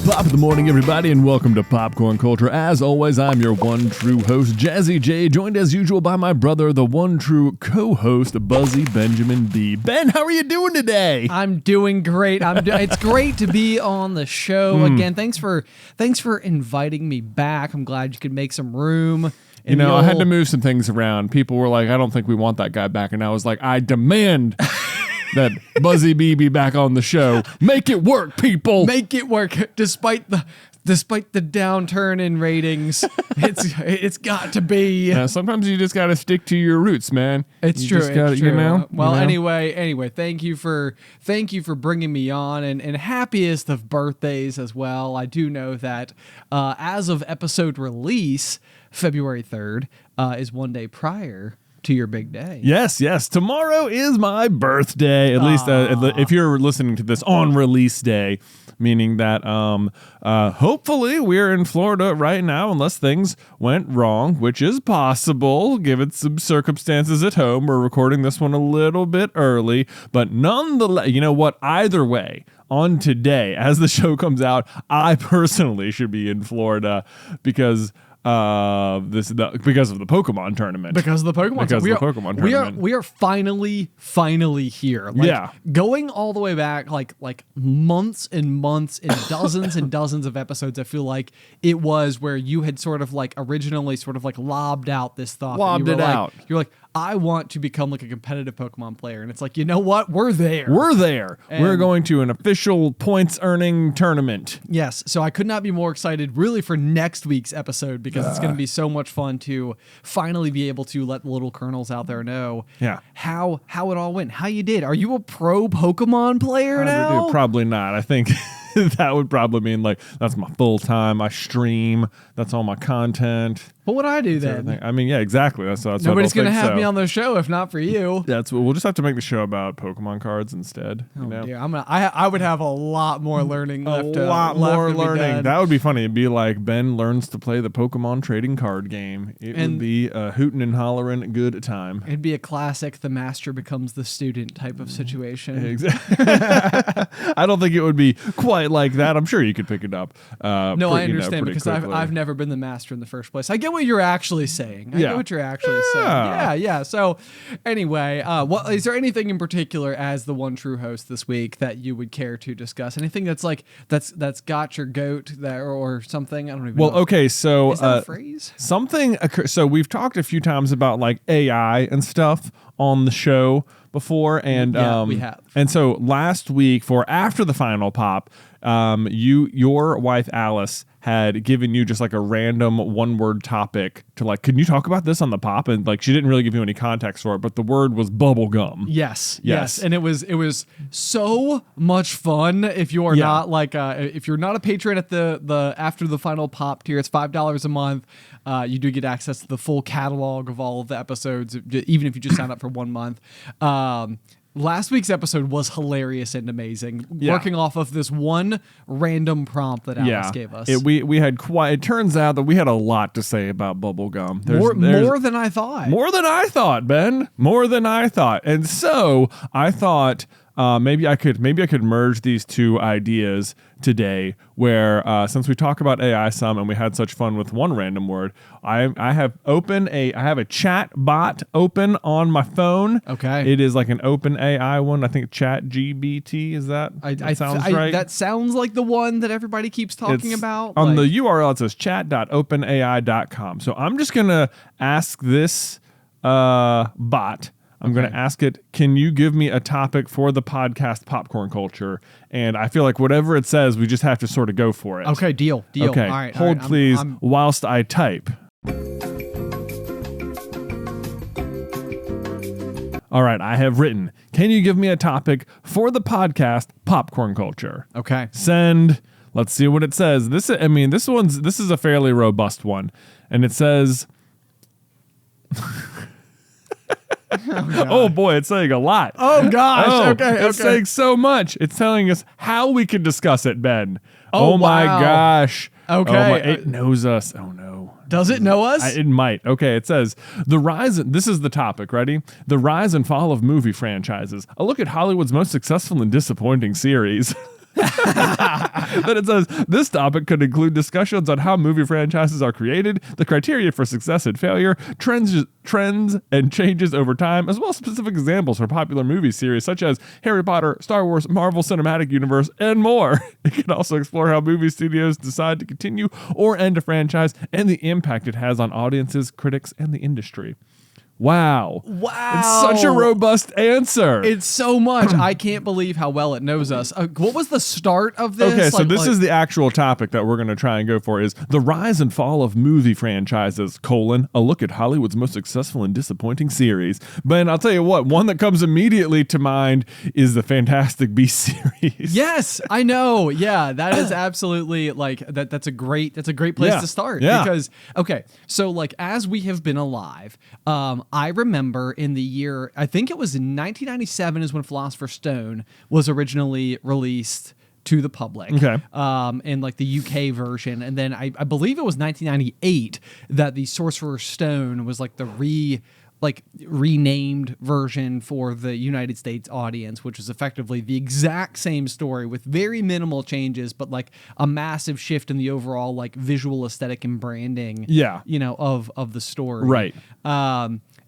Top of the morning, everybody, and welcome to Popcorn Culture. As always, I'm your one true host, Jazzy J, joined as usual by my brother, the one true co-host, Buzzy Benjamin B. Ben, how are you doing today? I'm doing great. It's great to be on the show again. Thanks for inviting me back. I'm glad you could make some room. You know, I had to move some things around. People were like, I don't think we want that guy back. And I was like, I demand that Buzzy B be back on the show. Make it work, people. Make it work despite the downturn in ratings. It's got to be. Sometimes you just got to stick to your roots, man. It's you true. Just gotta, it's true. You know, well, you know? Anyway, thank you for bringing me on, and happiest of birthdays as well. I do know that as of episode release, February 3rd is one day prior to your big day. Yes. Tomorrow is my birthday. At least if you're listening to this on release day, meaning that hopefully we're in Florida right now, unless things went wrong, which is possible given some circumstances at home. We're recording this one a little bit early, but nonetheless, you know what? Either way, on today, as the show comes out, I personally should be in Florida because of the Pokemon tournament. Because of the Pokemon tournament. We are finally here. Like, going all the way back like months and months and dozens and dozens of episodes. I feel like it was where you had sort of like originally sort of like lobbed out this thought. You're like, I want to become like a competitive Pokemon player. And it's like, you know what? We're there. And we're going to an official points earning tournament. Yes. So I could not be more excited really for next week's episode because it's going to be so much fun to finally be able to let the little kernels out there know how it all went, how you did. Are you a pro Pokemon player now? Probably not. I think that would probably mean like that's my full time. I stream. That's all my content. What would I do then? Everything. I mean, yeah, exactly. That's Nobody's going to have me on the show if not for you. That's what we'll just have to make the show about Pokemon cards instead. Dear. I would have a lot more learning left. More learning. That would be funny. It'd be like Ben learns to play the Pokemon trading card game. It would be a hooting and hollering good time. It'd be a classic the master becomes the student type of situation. Exactly. I don't think it would be quite like that. I'm sure you could pick it up. I understand because I've never been the master in the first place. I get what you're actually saying. I get what you're actually saying. Yeah. So anyway, is there anything in particular as the one true host this week that you would care to discuss? Anything that's got your goat there or something? I don't even know. Well, okay, so is that a phrase? So we've talked a few times about like AI and stuff on the show before, and we have. And so last week, for after the final pop, your wife Alice had given you just like a random one-word topic to like, can you talk about this on the pop? And like, she didn't really give you any context for it, but the word was bubblegum. Yes. And it was so much fun. If you are not like, if you're not a patron at the after the final pop tier, it's $5 a month. You do get access to the full catalog of all of the episodes, even if you just sign up for 1 month. Last week's episode was hilarious and amazing, working off of this one random prompt that Alice gave us. It turns out that we had a lot to say about bubblegum. More than I thought. More than I thought, Ben. More than I thought. And so I thought maybe I could merge these two ideas today, where since we talk about AI some and we had such fun with one random word, I have a chat bot open on my phone. Okay, it is like an open AI one. I think ChatGPT is that. Sounds right. That sounds like the one that everybody keeps talking about. On the URL it says chat.openai.com. So I'm just gonna ask this bot. I'm going to ask it, can you give me a topic for the podcast Popcorn Culture? And I feel like whatever it says, we just have to sort of go for it. Okay, deal. Okay, all right, hold please whilst I type. All right, I have written, can you give me a topic for the podcast Popcorn Culture? Okay. Send. Let's see what it says. This is a fairly robust one. And it says... Oh boy, it's saying a lot. Oh gosh. Okay. It's saying so much. It's telling us how we can discuss it, Ben. Oh my gosh. Okay. It knows us. Oh no. Does it know us? It might. Okay, it says, this is the topic, ready? The rise and fall of movie franchises. A look at Hollywood's most successful and disappointing series. Then it says, this topic could include discussions on how movie franchises are created, the criteria for success and failure, trends and changes over time, as well as specific examples for popular movie series such as Harry Potter, Star Wars, Marvel Cinematic Universe, and more. It can also explore how movie studios decide to continue or end a franchise and the impact it has on audiences, critics, and the industry. Wow. It's such a robust answer. It's so much. I can't believe how well it knows us. What was the start of this? Okay, so this is the actual topic that we're going to try and go for is the rise and fall of movie franchises, a look at Hollywood's most successful and disappointing series. But I'll tell you what, one that comes immediately to mind is the Fantastic Beasts series. Yes, I know. Yeah, that is absolutely that's a great place to start. Yeah. Because, okay, so as we have been alive, I remember in the year, I think it was in 1997 is when Philosopher's Stone was originally released to the public. Okay. In the UK version. And then I believe it was 1998 that the Sorcerer's Stone was the renamed version for the United States audience, which is effectively the exact same story with very minimal changes, but a massive shift in the overall visual aesthetic and branding, of the story. Right.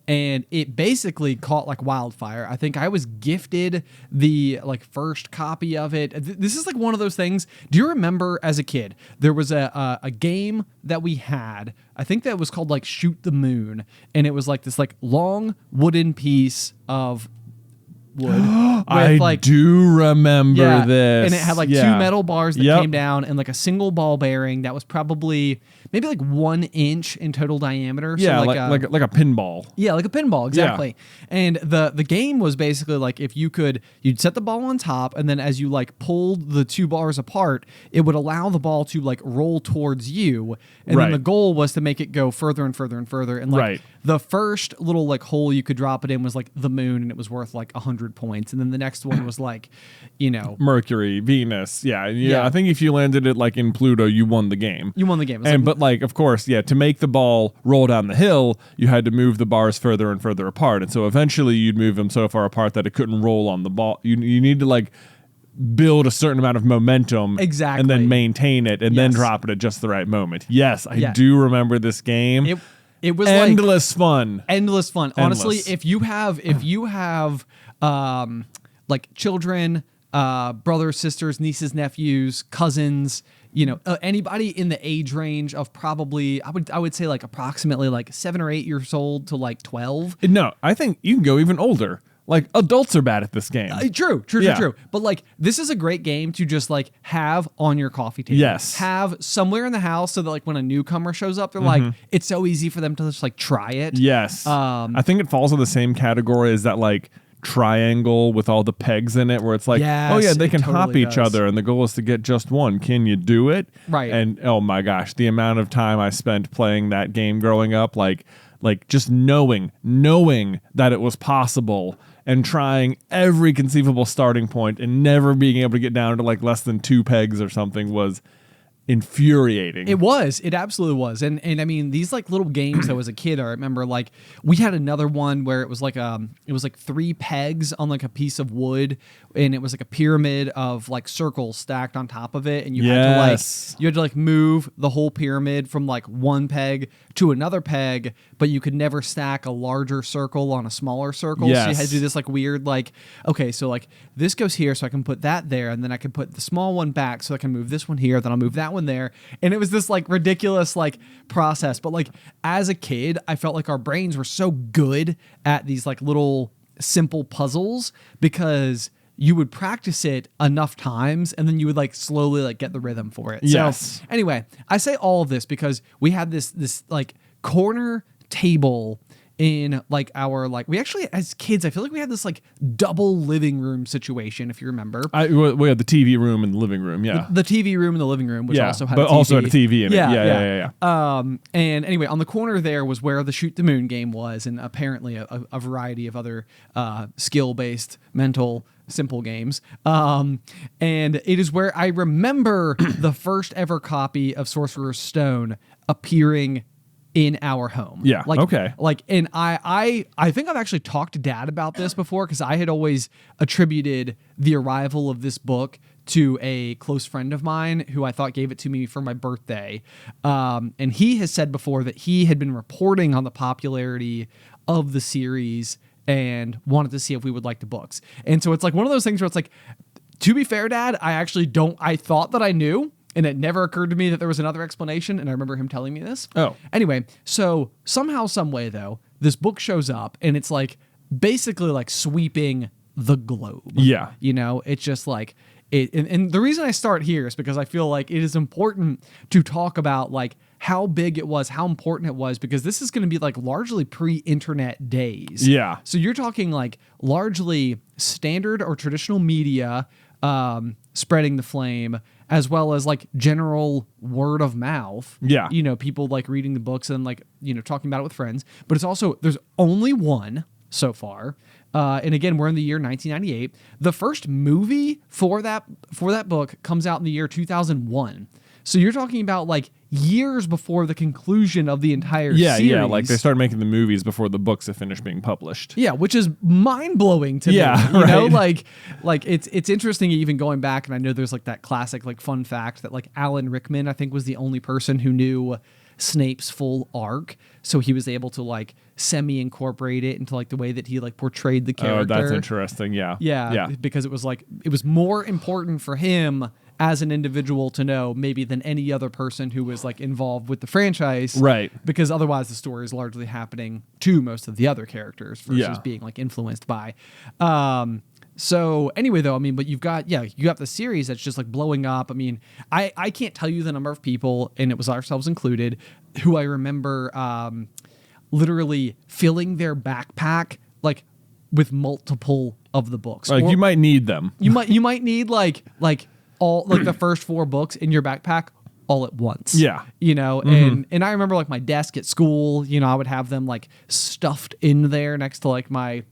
And it basically caught like wildfire. I think I was gifted the first copy of it. This is one of those things. Do you remember as a kid, there was a game that we had, I think that was called Shoot the Moon. And it was this long wooden piece of wood. I do remember this. And it had two metal bars that came down and a single ball bearing that was probably maybe 1 inch in total diameter. Yeah, so like a pinball. Yeah, like a pinball, exactly. Yeah. And the game was basically if you'd set the ball on top, and then as you pulled the two bars apart, it would allow the ball to roll towards you. And then the goal was to make it go further and further and further. And the first little hole you could drop it in was the moon, and it was worth 100 points. And then the next one was Mercury, Venus. Yeah. I think if you landed it in Pluto, you won the game. But of course, to make the ball roll down the hill, you had to move the bars further and further apart. And so eventually you'd move them so far apart that it couldn't roll on the ball. You need to build a certain amount of momentum. Exactly. And then maintain it and then drop it at just the right moment. Yes, I do remember this game. It was endless fun. Endless fun. Honestly, if you have children, brothers, sisters, nieces, nephews, cousins, anybody in the age range of probably, I would say approximately 7 or 8 years old to 12. No, I think you can go even older. Adults are bad at this game. True. But this is a great game to just have on your coffee table. Yes. Have somewhere in the house so that when a newcomer shows up, they're it's so easy for them to just try it. Yes. I think it falls in the same category as that triangle with all the pegs in it where it's they can hop each other and the goal is to get just one. Can you do it? Right. And oh my gosh, the amount of time I spent playing that game growing up, just knowing that it was possible and trying every conceivable starting point and never being able to get down to less than 2 pegs or something was infuriating. It absolutely was. And I mean, these little games that was a kid, I remember we had another one where it was 3 pegs on a piece of wood, and it was a pyramid of circles stacked on top of it, and you had to move the whole pyramid from one peg to another peg, but you could never stack a larger circle on a smaller circle. Yes. So you had to do this weird okay, so this goes here, so I can put that there, and then I can put the small one back so I can move this one here, then I'll move that one there. And it was this ridiculous process. But as a kid, I felt our brains were so good at these little simple puzzles because you would practice it enough times and then you would slowly get the rhythm for it. Yes. So anyway, I say all of this because we had this corner table in our we actually as kids, I feel we had this double living room situation, if you remember. We had the TV room and the living room, the TV room and the living room, which also had a TV. Also had a TV in it. Yeah. And anyway, on the corner there was where the Shoot the Moon game was, and apparently a variety of other skill-based mental simple games. And it is where I remember the first ever copy of Sorcerer's Stone appearing in our home. Yeah. Okay. And I think I've actually talked to Dad about this before because I had always attributed the arrival of this book to a close friend of mine who I thought gave it to me for my birthday. And he has said before that he had been reporting on the popularity of the series and wanted to see if we would like the books. And so it's like one of those things where it's like, to be fair, Dad, I thought that I knew, and it never occurred to me that there was another explanation. And I remember him telling me this. Oh. Anyway, so somehow, some way though, this book shows up and it's like basically like sweeping the globe. Yeah. You know, it's just like it. And the reason I start here is because I feel like it is important to talk about like how big it was, how important it was, because this is going to be like largely pre-internet days. Yeah. So you're talking like largely standard or traditional media spreading the flame, as well as like general word of mouth. Yeah. You know, people like reading the books and like, you know, talking about it with friends. But it's also, there's only one so far. And again, we're in the year 1998. The first movie for that book comes out in the year 2001. So you're talking about like years before the conclusion of the entire series. Yeah, like they started making the movies before the books have finished being published. Yeah, which is mind-blowing to me. You know, like it's interesting even going back, and I know there's like that classic like fun fact that like Alan Rickman, I think, was the only person who knew Snape's full arc, so he was able to like semi-incorporate it into like the way that he like portrayed the character. Oh, that's interesting. Yeah, because it was like it was more important for him as an individual to know maybe than any other person who was like involved with the franchise. Right. Because otherwise the story is largely happening to most of the other characters versus being like influenced by. So anyway, though, I mean, but you got the series that's just like blowing up. I mean, I can't tell you the number of people, and it was ourselves included, who I remember literally filling their backpack like with multiple of the books. Like, you might need them. You might need like all like the first 4 books in your backpack all at once. Yeah. You know, and I remember like my desk at school, you know, I would have them like stuffed in there next to like my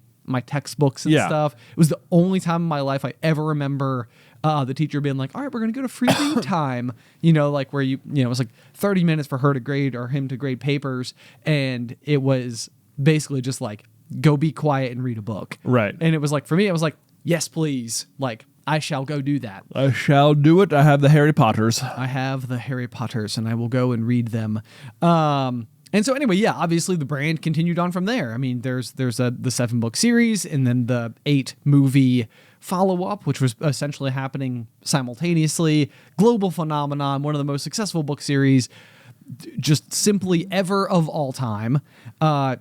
textbooks and stuff. It was the only time in my life I ever remember the teacher being like, all right, we're going to go to free read time, you know, like where you know, it was like 30 minutes for her to grade or him to grade papers. And it was basically just like, go be quiet and read a book. Right. And it was like, for me, I was like, yes, please. Like, I shall go do that. I shall do it. I have the Harry Potters. I have the Harry Potters, and I will go and read them. And so anyway, yeah, obviously the brand continued on from there. I mean, there's the 7-book series and then the 8-movie follow-up, which was essentially happening simultaneously. Global phenomenon, one of the most successful book series just simply ever of all time.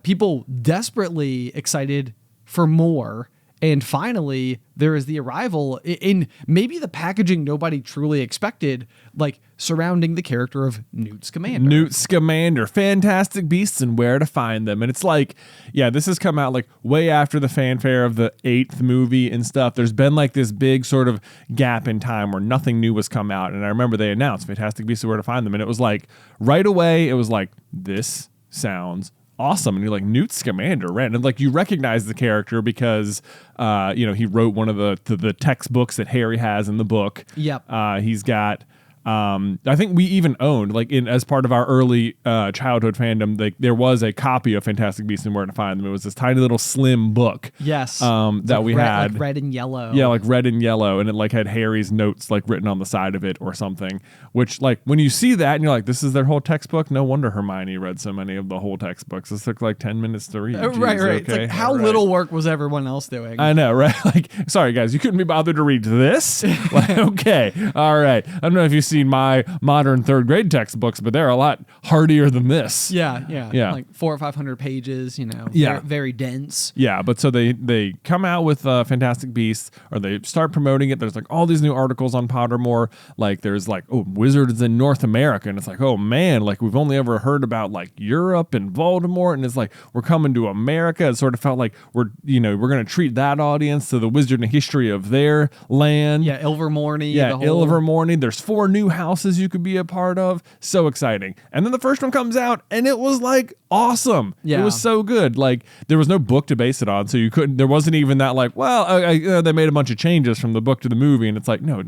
People desperately excited for more. And finally, there is the arrival in maybe the packaging nobody truly expected, like surrounding the character of Newt Scamander. Newt Scamander, Fantastic Beasts and Where to Find Them. And it's like, yeah, this has come out like way after the fanfare of the 8th movie and stuff. There's been like this big sort of gap in time where nothing new was come out. And I remember they announced Fantastic Beasts and Where to Find Them. And it was like, right away, it was like, this sounds awesome. And you're like, Newt Scamander, right? And like, you recognize the character because you know, he wrote one of the textbooks that Harry has in the book. Yep. He's got I think we even owned, like, as part of our early childhood fandom, like there was a copy of Fantastic Beasts and Where to Find Them. It was this tiny little slim book. Yes. That we had. Like red and yellow. Yeah, like red and yellow, and it like had Harry's notes like written on the side of it or something. Which, like, when you see that and you're like, this is their whole textbook. No wonder Hermione read so many of the whole textbooks. This took like 10 minutes to read. Jeez, right. Okay. It's like, how little work was everyone else doing? I know, right? Like, sorry guys, you couldn't be bothered to read this. Like, okay, all right. I don't know if you've seen my modern 3rd grade textbooks, but they're a lot hardier than this. Yeah. Like 400 or 500 pages. You know. Yeah. Very dense. Yeah, but so they come out with Fantastic Beasts, or they start promoting it. There's like all these new articles on Pottermore. Like there's like, oh, wizards in North America, and it's like, oh man, like we've only ever heard about like Europe and Voldemort, and it's like we're coming to America. It sort of felt like we're gonna treat that audience to the wizard and history of their land. Yeah, Ilvermorny. Yeah, Ilvermorny. There's 4 new houses you could be a part of. So exciting. And then the first one comes out, and it was like awesome. Yeah. It was so good. Like, there was no book to base it on, so there wasn't even that like, well, they made a bunch of changes from the book to the movie, and it's like, no,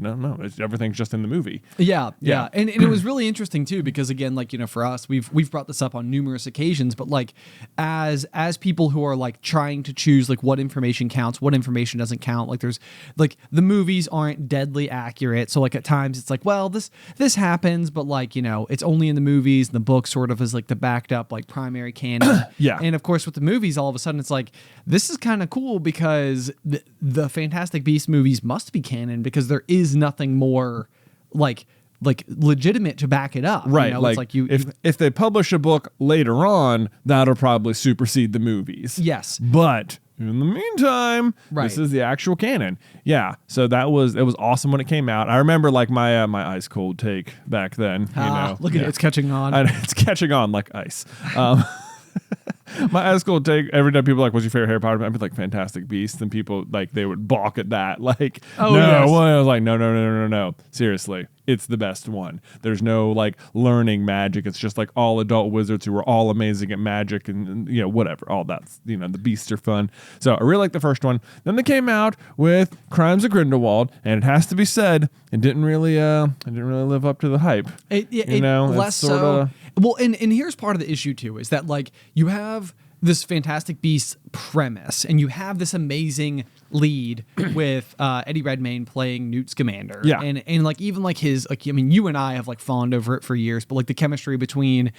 everything's just in the movie. Yeah. And it was really interesting too, because again, like, for us, we've brought this up on numerous occasions, but like as people who are like trying to choose like what information counts, what information doesn't count, like there's like the movies aren't deadly accurate, so like at times it's like, well, this happens, but like, it's only in the movies, and the book sort of is like the backed up like primary canon. Yeah. And of course with the movies, all of a sudden it's like, this is kind of cool because the Fantastic Beasts movies must be canon because there is nothing more like legitimate to back it up. Right. It's like if they publish a book later on, that'll probably supersede the movies. Yes. But in the meantime, this is the actual canon. Yeah. So it was awesome when it came out. I remember like my ice cold take back then. Look at it, it's catching on. It's catching on like ice. My ice cold take, every time people are like, what's your favorite Harry Potter? I'd be like, Fantastic Beasts, and people like they would balk at that. Like, no. Yes. Well, I was like, no. Seriously, it's the best one. There's no like learning magic. It's just like all adult wizards who are all amazing at magic and whatever. All that's the beasts are fun. So I really like the first one. Then they came out with Crimes of Grindelwald, and it has to be said, it didn't really live up to the hype. Less so. Well, and here's part of the issue too, is that like you have this Fantastic Beasts premise, and you have this amazing lead with Eddie Redmayne playing Newt Scamander. Yeah. And like even like his you and I have like fawned over it for years, but like the chemistry between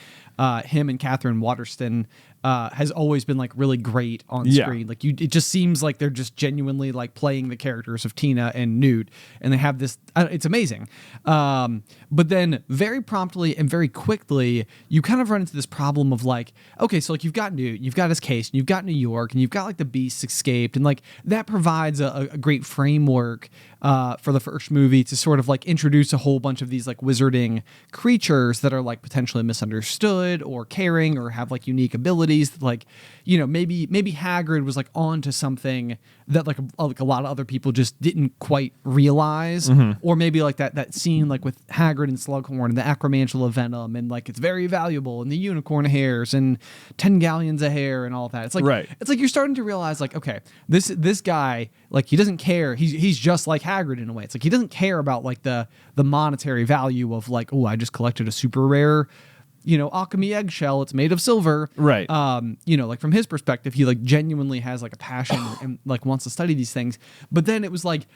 him and Catherine Waterston has always been like really great on screen. Like it just seems like they're just genuinely like playing the characters of Tina and Newt, and they have this. It's amazing. But then very promptly and very quickly, you kind of run into this problem of like, okay, so like you've got Newt, you've got his case, and you've got New York, and you've got like the Beasts escaped, and like that provides a great framework for the first movie to sort of like introduce a whole bunch of these like wizarding creatures that are like potentially misunderstood or caring or have like unique abilities that, like, maybe Hagrid was like onto something that like a lot of other people just didn't quite realize. Or maybe like that scene like with Hagrid and Slughorn and the acromantula venom, and like it's very valuable, and the unicorn hairs and 10 galleons of hair and all of that. It's like it's like you're starting to realize like, okay, this guy, like, he doesn't care. He's just like Hagrid in a way. It's like he doesn't care about like the monetary value of like, oh, I just collected a super rare alchemy eggshell, it's made of silver. Right. Like from his perspective, he like genuinely has like a passion and like wants to study these things. But then it was like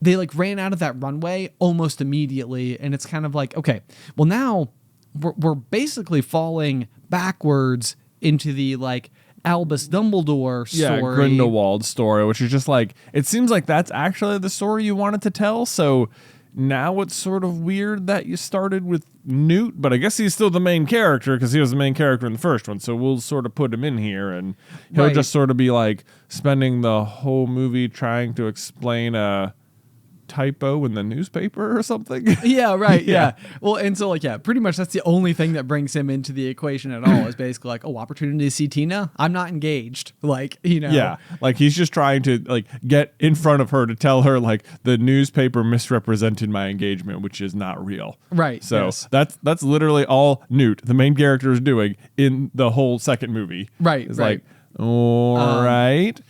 they like ran out of that runway almost immediately, and it's kind of like, okay, well now we're basically falling backwards into the like Albus Dumbledore story. Yeah, Grindelwald story, which is just like, it seems like that's actually the story you wanted to tell. So now it's sort of weird that you started with Newt, but I guess he's still the main character because he was the main character in the first one. So we'll sort of put him in here, and he'll just sort of be like spending the whole movie trying to explain a typo in the newspaper or something. Yeah, right. Yeah. Well, and so like, yeah, pretty much that's the only thing that brings him into the equation at all, is basically like, oh, opportunity to see Tina, I'm not engaged. Like, Yeah. Like he's just trying to like get in front of her to tell her like the newspaper misrepresented my engagement, which is not real. Right. So that's literally all Newt, the main character, is doing in the whole second movie. Right. It's like, all right.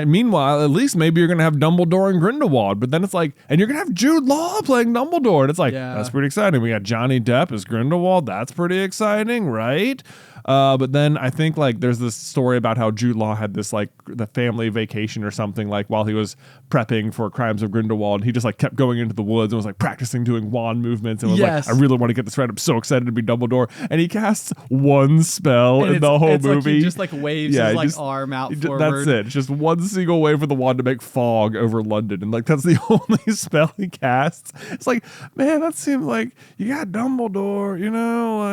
Meanwhile, at least maybe you're going to have Dumbledore and Grindelwald, but then it's like, and you're going to have Jude Law playing Dumbledore. And it's like, that's pretty exciting. We got Johnny Depp as Grindelwald. That's pretty exciting, right? But then I think like there's this story about how Jude Law had this like the family vacation or something, like while he was prepping for Crimes of Grindelwald. He just like kept going into the woods and was like practicing doing wand movements and was like, I really want to get this right. I'm so excited to be Dumbledore. And he casts one spell in the whole movie. Like he just like waves his like arm out forward. That's it. It's just one single wave of the wand to make fog over London. And like that's the only spell he casts. It's like, man, that seems like you got Dumbledore,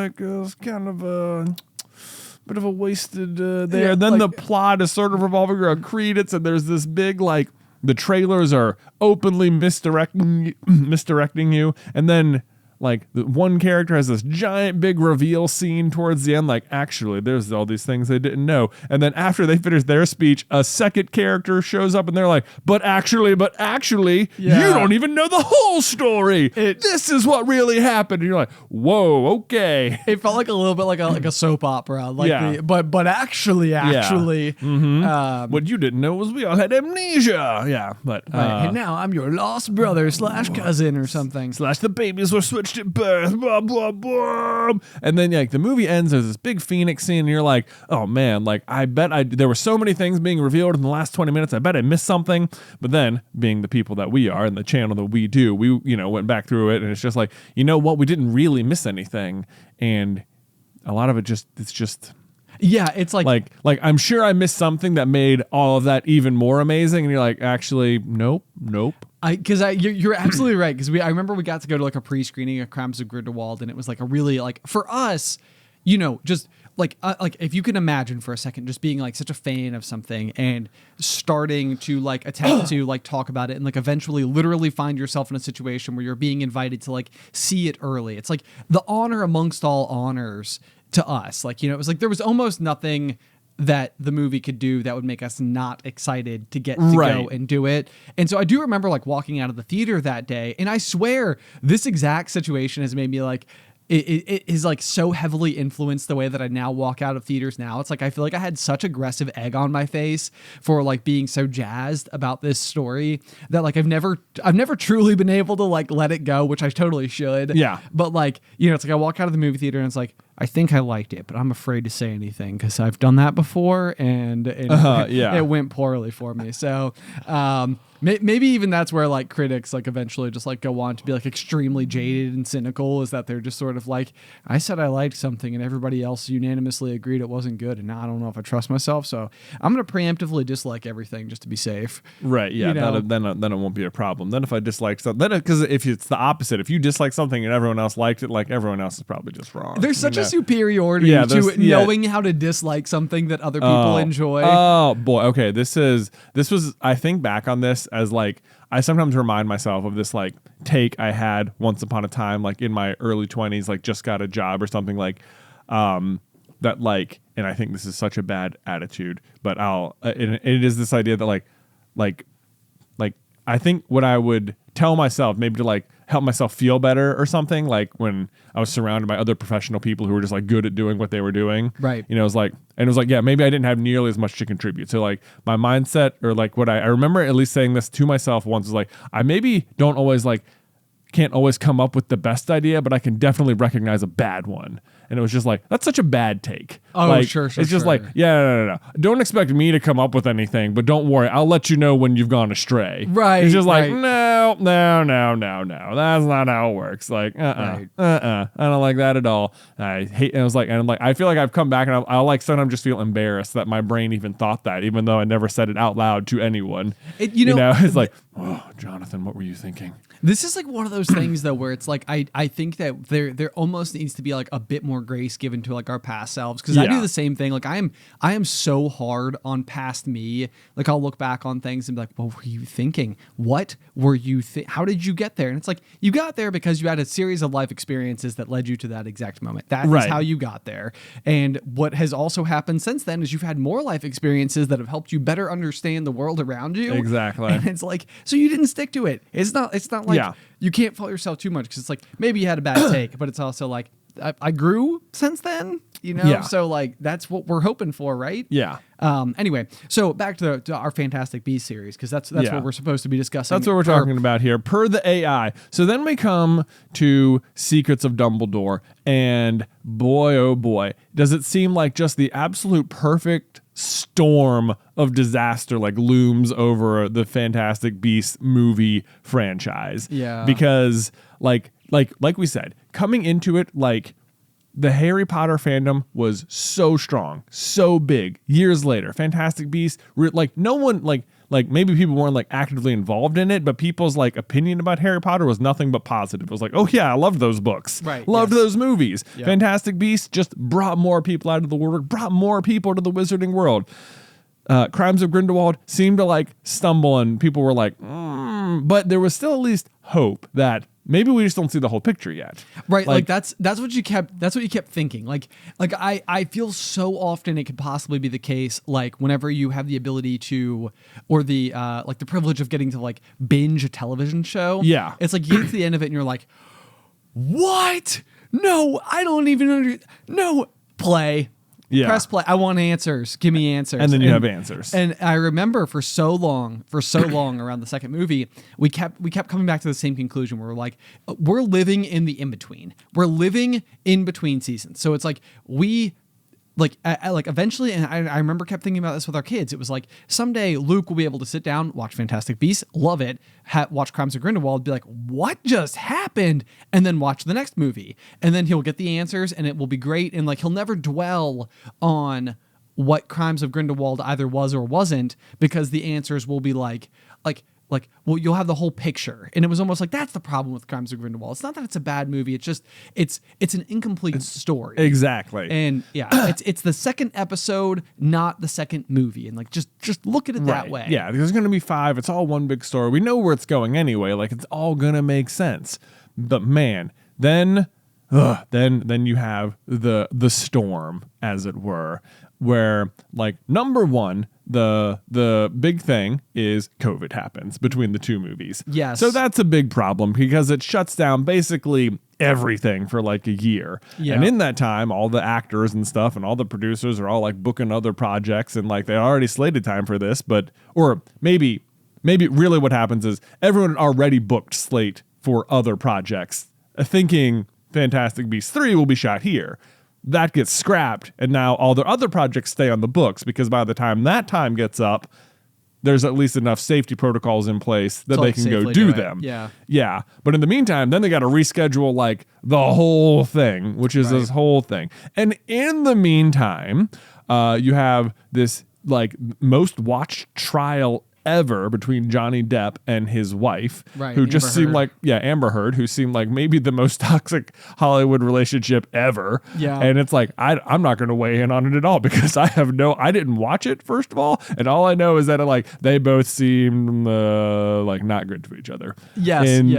like it's kind of a bit of a wasted there. Yeah, then like, the plot is sort of revolving around credence, and there's this big like the trailers are openly misdirecting you, and then like the one character has this giant big reveal scene towards the end, like actually there's all these things they didn't know, and then after they finish their speech, a second character shows up and they're like, but actually you don't even know the whole story. This is what really happened. And you're like, whoa, okay. It felt like a little bit like a soap opera, like but actually. What you didn't know was we all had amnesia. Yeah, but and now I'm your lost brother / cousin or something. / the babies were switched at birth. Blah blah blah. And then like the movie ends. There's this big Phoenix scene, and you're like, oh man, like I bet there were so many things being revealed in the last 20 minutes. I bet I missed something. But then, being the people that we are and the channel that we do, we went back through it, and it's just like, you know what, we didn't really miss anything, and a lot of it it's just. Yeah, it's like I'm sure I missed something that made all of that even more amazing, and you're like, actually, nope. You're absolutely right, because I remember we got to go to like a pre-screening of Crimes of Grindelwald, and it was like a really like for us, just like if you can imagine for a second just being like such a fan of something and starting to like attempt to like talk about it and like eventually literally find yourself in a situation where you're being invited to like see it early. It's like the honor amongst all honors to us. Like, it was like there was almost nothing that the movie could do that would make us not excited to get to go and do it. And so I do remember like walking out of the theater that day, and I swear this exact situation has made me like, it is like so heavily influenced the way that I now walk out of theaters now. It's like I feel like I had such aggressive egg on my face for like being so jazzed about this story that like I've never truly been able to like let it go, which I totally should. Yeah. But like, it's like I walk out of the movie theater and it's like, I think I liked it, but I'm afraid to say anything because I've done that before and it went poorly for me. So maybe even that's where like critics like eventually just like go on to be like extremely jaded and cynical, is that they're just sort of like, I said I liked something and everybody else unanimously agreed it wasn't good, and now I don't know if I trust myself, so I'm going to preemptively dislike everything just to be safe. Right, yeah, then it won't be a problem. Then if I dislike something, because if it's the opposite, if you dislike something and everyone else liked it, like everyone else is probably just wrong. There's such a superiority to knowing how to dislike something that other people enjoy. Oh boy, okay. This was I think back on this as like, I sometimes remind myself of this like take I had once upon a time, like in my early 20s, like just got a job or something like that, like, and I think this is such a bad attitude, but it is this idea that like I think what I would tell myself, maybe to like help myself feel better or something, like when I was surrounded by other professional people who were just like good at doing what they were doing. Right. It was like, yeah, maybe I didn't have nearly as much to contribute. So like my mindset, or like what I remember at least saying this to myself once, was like, I maybe can't always come up with the best idea, but I can definitely recognize a bad one. And it was just like, that's such a bad take. Oh, like, sure. It's just like, no. Don't expect me to come up with anything, but don't worry, I'll let you know when you've gone astray. Right. It's just like, no. That's not how it works. Like, I don't like that at all. I hate. And I'm like, I feel like I've come back and I like sometimes just feel embarrassed that my brain even thought that, even though I never said it out loud to anyone. It's like, oh, Jonathan, what were you thinking? This is like one of those things though where it's like I think that there almost needs to be like a bit more grace given to like our past selves, because I do the same thing. Like I am so hard on past me. Like I'll look back on things and be like, what were you thinking? What were you how did you get there? And it's like, you got there because you had a series of life experiences that led you to that exact moment. That is how you got there. And what has also happened since then is you've had more life experiences that have helped you better understand the world around you. Exactly. And it's like, so you didn't stick to it. It's not like you can't fault yourself too much, because it's like maybe you had a bad take, but it's also like I grew since then, So like that's what we're hoping for, right? Yeah. Anyway, so back to our Fantastic Beasts series, because that's what we're supposed to be discussing. That's what we're talking about here, per the AI. So then we come to Secrets of Dumbledore, and boy, oh boy, does it seem like just the absolute perfect storm of disaster like looms over the Fantastic Beasts movie franchise. Yeah. Because like we said, coming into it, like the Harry Potter fandom was so strong, so big. Years later, Fantastic Beasts, like no one like maybe people weren't like actively involved in it, but people's like opinion about Harry Potter was nothing but positive. It was like, oh yeah, I loved those books. Right. Loved those movies. Yep. Fantastic Beasts just brought more people out of the woodwork, brought more people to the wizarding world. Crimes of Grindelwald seemed to like stumble, and people were like, but there was still at least hope that maybe we just don't see the whole picture yet. Right. Like that's what you kept thinking. Like I feel so often it could possibly be the case, like whenever you have the ability to, or the like the privilege of getting to like binge a television show. Yeah. It's like you get to the end of it and you're like, what? No, I don't even no, play. Yeah. Press play. I want answers. Give me answers. And then you have answers. And I remember for so long around the second movie, we kept coming back to the same conclusion where we're like, we're living in the in-between. We're living in between seasons. So it's like like eventually, and I remember kept thinking about this with our kids. It was like someday Luke will be able to sit down, watch Fantastic Beasts, love it, watch Crimes of Grindelwald, be like, what just happened? And then watch the next movie. And then he'll get the answers and it will be great. And like, he'll never dwell on what Crimes of Grindelwald either was or wasn't, because the answers will be like, well, you'll have the whole picture. And it was almost like, that's the problem with Crimes of Grindelwald. It's not that it's a bad movie. It's just, it's an incomplete story. Exactly. And yeah, it's the second episode, not the second movie. And like, just look at it that way. Yeah, there's going to be 5. It's all one big story. We know where it's going anyway. Like, it's all going to make sense. But man, then you have the storm, as it were, where like number one, the big thing is COVID happens between the two movies. Yes. So that's a big problem because it shuts down basically everything for like a year. Yeah. And in that time, all the actors and stuff and all the producers are all like booking other projects, and like they already slated time for this, or maybe really what happens is everyone already booked slate for other projects, thinking Fantastic Beasts 3 will be shot here. That gets scrapped, and now all the other projects stay on the books because by the time that time gets up, there's at least enough safety protocols in place that they can go do them. Yeah. Yeah. But in the meantime, then they got to reschedule like the whole thing, which is this whole thing. And in the meantime, you have this like most watched trial ever between Johnny Depp and his wife, who just seemed like, Amber Heard, who seemed like maybe the most toxic Hollywood relationship ever. Yeah. And it's like, I'm not going to weigh in on it at all because I didn't watch it, first of all. And all I know is that they both seem like not good to each other. Yes. And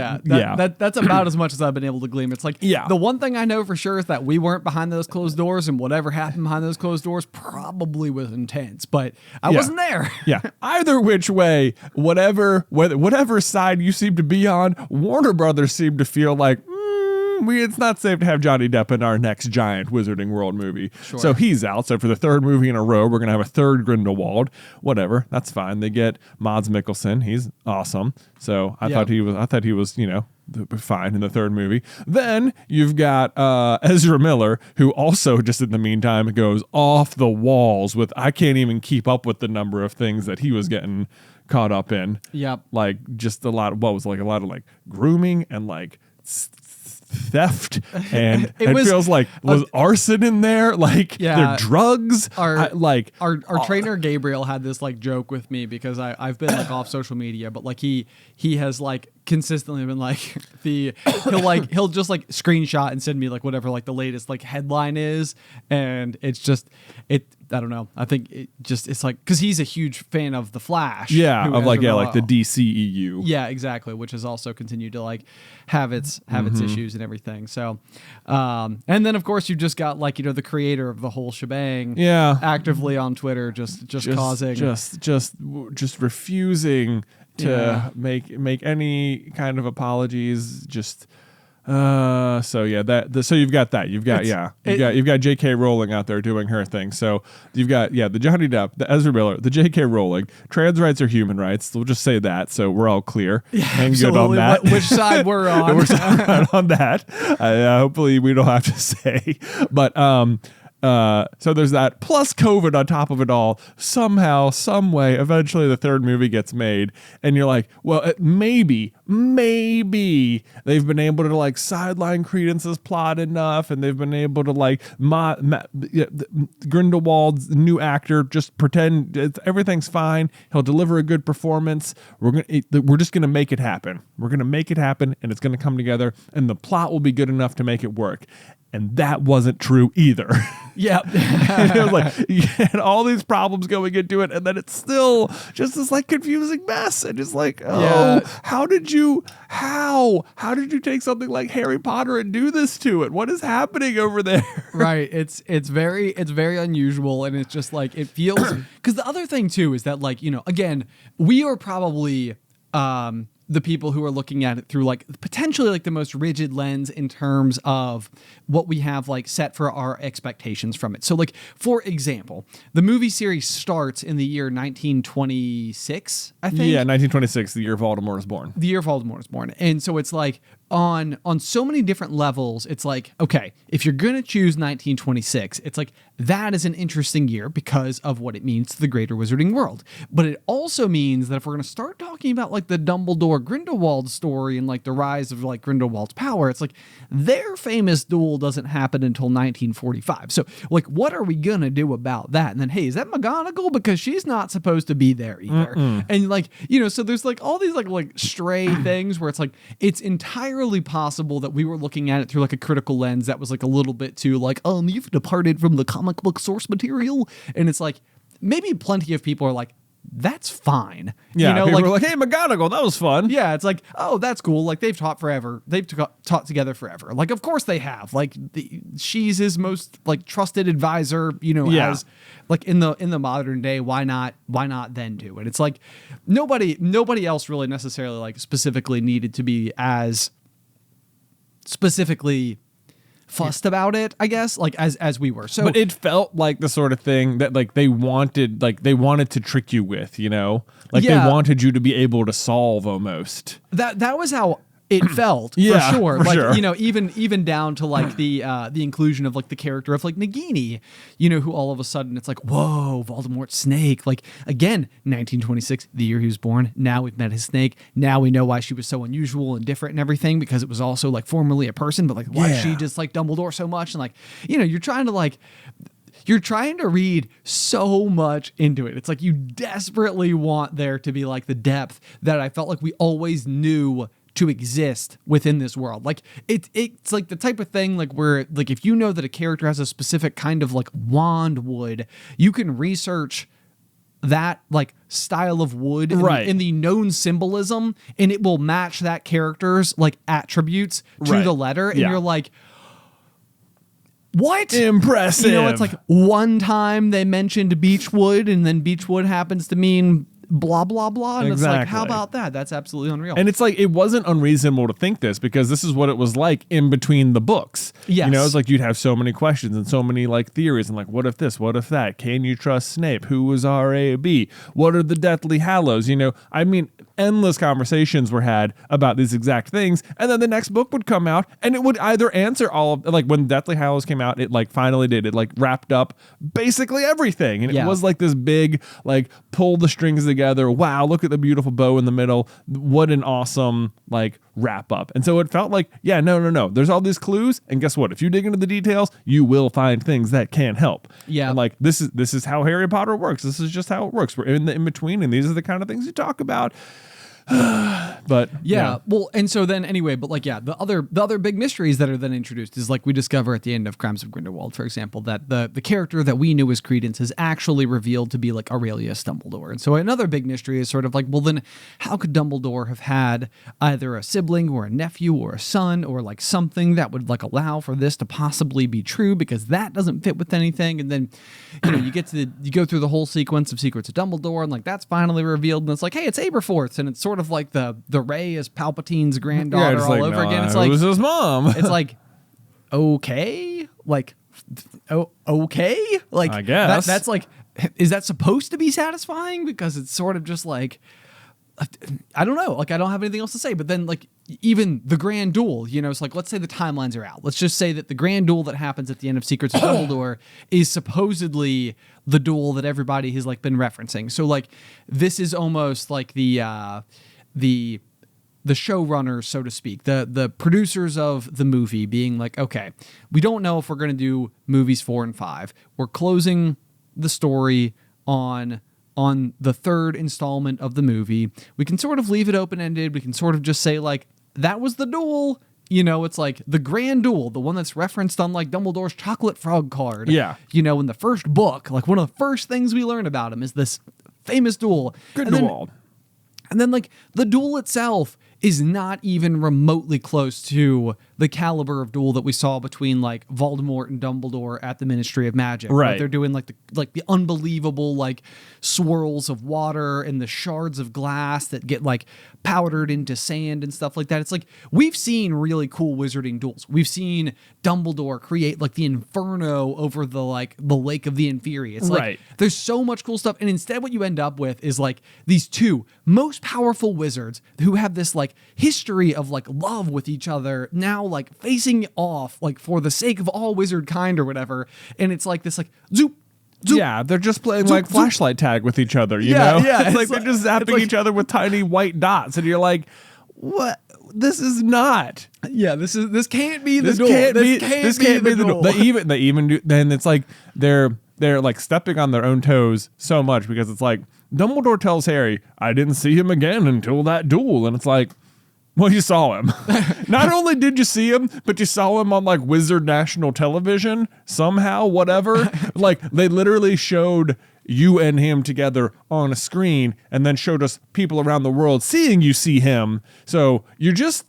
That's about as much as I've been able to glean. It's like, the one thing I know for sure is that we weren't behind those closed doors, and whatever happened behind those closed doors probably was intense, but I wasn't there. Yeah. Either which way, whatever side you seem to be on, Warner Brothers seem to feel like it's not safe to have Johnny Depp in our next giant Wizarding World movie. Sure. So he's out. So for the third movie in a row, we're gonna have a third Grindelwald. Whatever, that's fine. They get Mads Mikkelsen. He's awesome. So I thought he was fine in the third movie. Then you've got Ezra Miller, who also just in the meantime goes off the walls with, I can't even keep up with the number of things that he was getting caught up in. Yep. Like just a lot of like grooming and like theft, and it feels like was arson in there, like their drugs. Our trainer Gabriel had this like joke with me because I've been like off social media, but like he has like consistently been like he'll just like screenshot and send me like whatever like the latest like headline is, and it's just I don't know. I think it's like because he's a huge fan of the Flash. Yeah, of like the DCEU. Yeah, exactly. Which has also continued to like have its issues and everything. So, and then of course you've just got like the creator of the whole shebang. Yeah, actively on Twitter, just causing just refusing to make any kind of apologies. Just. So you've got that. You've got J.K. Rowling out there doing her thing. So you've got the Johnny Depp, the Ezra Miller, the J.K. Rowling. Trans rights are human rights. We'll just say that. So we're all clear and good on that. Which side we're on? We're on that. Hopefully we don't have to say, but so there's that, plus COVID on top of it all. Somehow, some way, eventually the third movie gets made, and you're like, well, maybe they've been able to like sideline Credence's plot enough, and they've been able to like Grindelwald's new actor just pretend everything's fine. He'll deliver a good performance. We're just gonna make it happen. We're gonna make it happen, and it's gonna come together, and the plot will be good enough to make it work. And that wasn't true either. Yeah. It was like you had all these problems going into it, and then it's still just this like confusing mess. And just like, how did you take something like Harry Potter and do this to it? What is happening over there? Right. It's very unusual, and it's just like it feels because the other thing too is that like, again, we are probably the people who are looking at it through like potentially like the most rigid lens in terms of what we have like set for our expectations from it. So like, for example, the movie series starts in the year 1926, I think. Yeah, 1926, the year Voldemort is born. The year Voldemort is born. And so it's like on so many different levels, it's like, okay, if you're going to choose 1926, it's like that is an interesting year because of what it means to the greater wizarding world. But it also means that if we're going to start talking about like the Dumbledore Grindelwald story and like the rise of like Grindelwald's power, it's like their famous duel doesn't happen until 1945. So like, what are we going to do about that? And then, hey, is that McGonagall? Because she's not supposed to be there either. And like, so there's like all these like stray things where it's like, it's entirely possible that we were looking at it through like a critical lens that was like a little bit too like, you've departed from the comic book source material. And it's like, maybe plenty of people are like, that's fine. Yeah, people were like, hey, McGonagall, that was fun. Yeah, it's like, oh, that's cool. Like, they've taught forever. They've taught together forever. Like, of course they have. Like, she's his most like trusted advisor. As like in the modern day. Why not then do it? It's like nobody else really necessarily like specifically needed to be as specifically fussed about it, I guess, like as we were. So, but it felt like the sort of thing that like they wanted to trick you with, like they wanted you to be able to solve almost. That was how it felt, yeah, for sure. For like, sure. Even down to like the inclusion of like the character of like Nagini, who all of a sudden it's like, whoa, Voldemort's snake. Like, again, 1926, the year he was born. Now we've met his snake. Now we know why she was so unusual and different and everything, because it was also like formerly a person, but like, why is she just like Dumbledore so much? And like, you're trying to read so much into it. It's like you desperately want there to be like the depth that I felt like we always knew to exist within this world. Like it's like the type of thing like where like if you know that a character has a specific kind of like wand wood, you can research that like style of wood in the known symbolism, and it will match that character's like attributes to the letter, and you're like, what? Impressive. It's like one time they mentioned beechwood, and then beechwood happens to mean blah, blah, blah. And it's like, how about that? That's absolutely unreal. And it's like, it wasn't unreasonable to think this, because this is what it was like in between the books. Yes. It's like you'd have so many questions and so many like theories and like, what if this, what if that? Can you trust Snape? Who was R.A.B.? What are the Deathly Hallows? I mean, endless conversations were had about these exact things. And then the next book would come out and it would either answer all of, like when Deathly Hallows came out, it like finally did, it like wrapped up basically everything. And it was like this big, like pull the strings together. Wow, look at the beautiful bow in the middle. What an awesome like wrap up. And so it felt like, no. There's all these clues, and guess what? If you dig into the details, you will find things that can help. Yeah. And like this is how Harry Potter works. This is just how it works. We're in the in between, and these are the kind of things you talk about. But well, and so then anyway, but like the other big mysteries that are then introduced is like we discover at the end of Crimes of Grindelwald, for example, that the character that we knew as Credence is actually revealed to be like Aurelius Dumbledore. And so another big mystery is sort of like, well, then how could Dumbledore have had either a sibling or a nephew or a son or like something that would like allow for this to possibly be true, because that doesn't fit with anything. And then you go through the whole sequence of Secrets of Dumbledore, and like that's finally revealed, and it's like, hey, it's Aberforth, and it's sort of like the Rey is Palpatine's granddaughter all over again. It's like, who's his mom? It's like, okay, like, okay, like I guess that's like, is that supposed to be satisfying? Because it's sort of just like, I don't know, like I don't have anything else to say. But then like even the grand duel, it's like, let's say the timelines are out. Let's just say that the grand duel that happens at the end of Secrets of Dumbledore is supposedly the duel that everybody has like been referencing. So like this is almost like the showrunners, so to speak, the producers of the movie being like, okay, we don't know if we're going to do movies 4 and 5. We're closing the story on the third installment of the movie. We can sort of leave it open-ended. We can sort of just say like, that was the duel. it's like the grand duel, the one that's referenced on like Dumbledore's chocolate frog card. Yeah. In the first book, like one of the first things we learn about him is this famous duel. Grindelwald. And then like the duel itself is not even remotely close to the caliber of duel that we saw between like Voldemort and Dumbledore at the Ministry of Magic. Right. They're doing like the unbelievable like swirls of water and the shards of glass that get like powdered into sand and stuff like that. It's like we've seen really cool wizarding duels. We've seen Dumbledore create like the Inferno over the Lake of the Inferi. It's like there's so much cool stuff, and instead what you end up with is like these two most powerful wizards who have this like history of like love with each other now like facing off like for the sake of all wizard kind or whatever, and it's like this like zoop. Yeah, they're just playing like flashlight tag with each other, you know? Yeah, it's like they're just zapping each other with tiny white dots, and you're like, what? This is not. Yeah, this can't be the duel. This can't be the duel. They even do. Then it's like they're like stepping on their own toes so much, because it's like Dumbledore tells Harry, "I didn't see him again until that duel," and it's like, well, you saw him. Not only did you see him, but you saw him on like Wizard National Television somehow, whatever. Like they literally showed you and him together on a screen and then showed us people around the world seeing you see him. So you just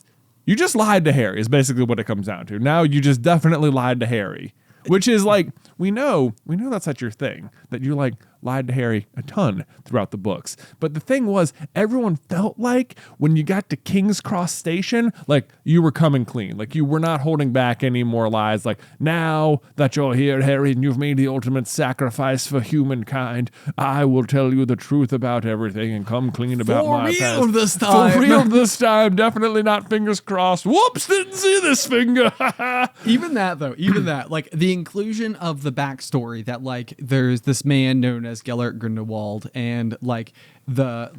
lied to Harry is basically what it comes down to. Now you just definitely lied to Harry, which is like, we know that's not your thing, that you like lied to Harry a ton throughout the books. But the thing was, everyone felt like when you got to King's Cross Station, like you were coming clean. Like you were not holding back any more lies. Like, now that you're here, Harry, and you've made the ultimate sacrifice for humankind, I will tell you the truth about everything and come clean about my past. For real this time. For real this time. Definitely not fingers crossed. Whoops, didn't see this finger. Even that, like the inclusion of the backstory that like there's this man known as Gellert Grindelwald, and like the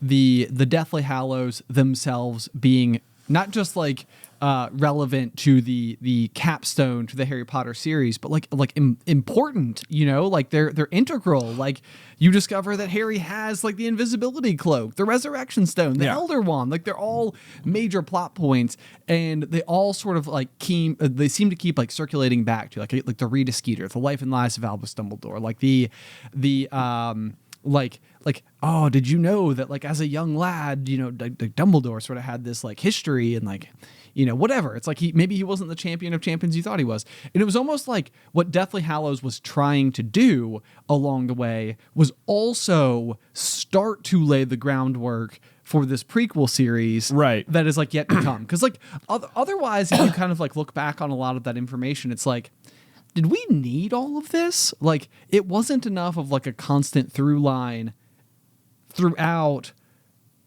Deathly Hallows themselves being not just like relevant to the capstone to the Harry Potter series, but like important, like they're integral. Like you discover that Harry has like the invisibility cloak, the resurrection stone, the Elder Wand. Like they're all major plot points, and they all sort of like they seem to keep like circulating back to like the Rita Skeeter, the Life and Lives of Albus Dumbledore, like oh, did you know that like as a young lad, Dumbledore sort of had this like history and like, whatever. It's like maybe he wasn't the champion of champions you thought he was. And it was almost like what Deathly Hallows was trying to do along the way was also start to lay the groundwork for this prequel series, right, that is like yet to come. Because like otherwise, if you kind of like look back on a lot of that information, it's like, did we need all of this? Like, it wasn't enough of like a constant through line throughout.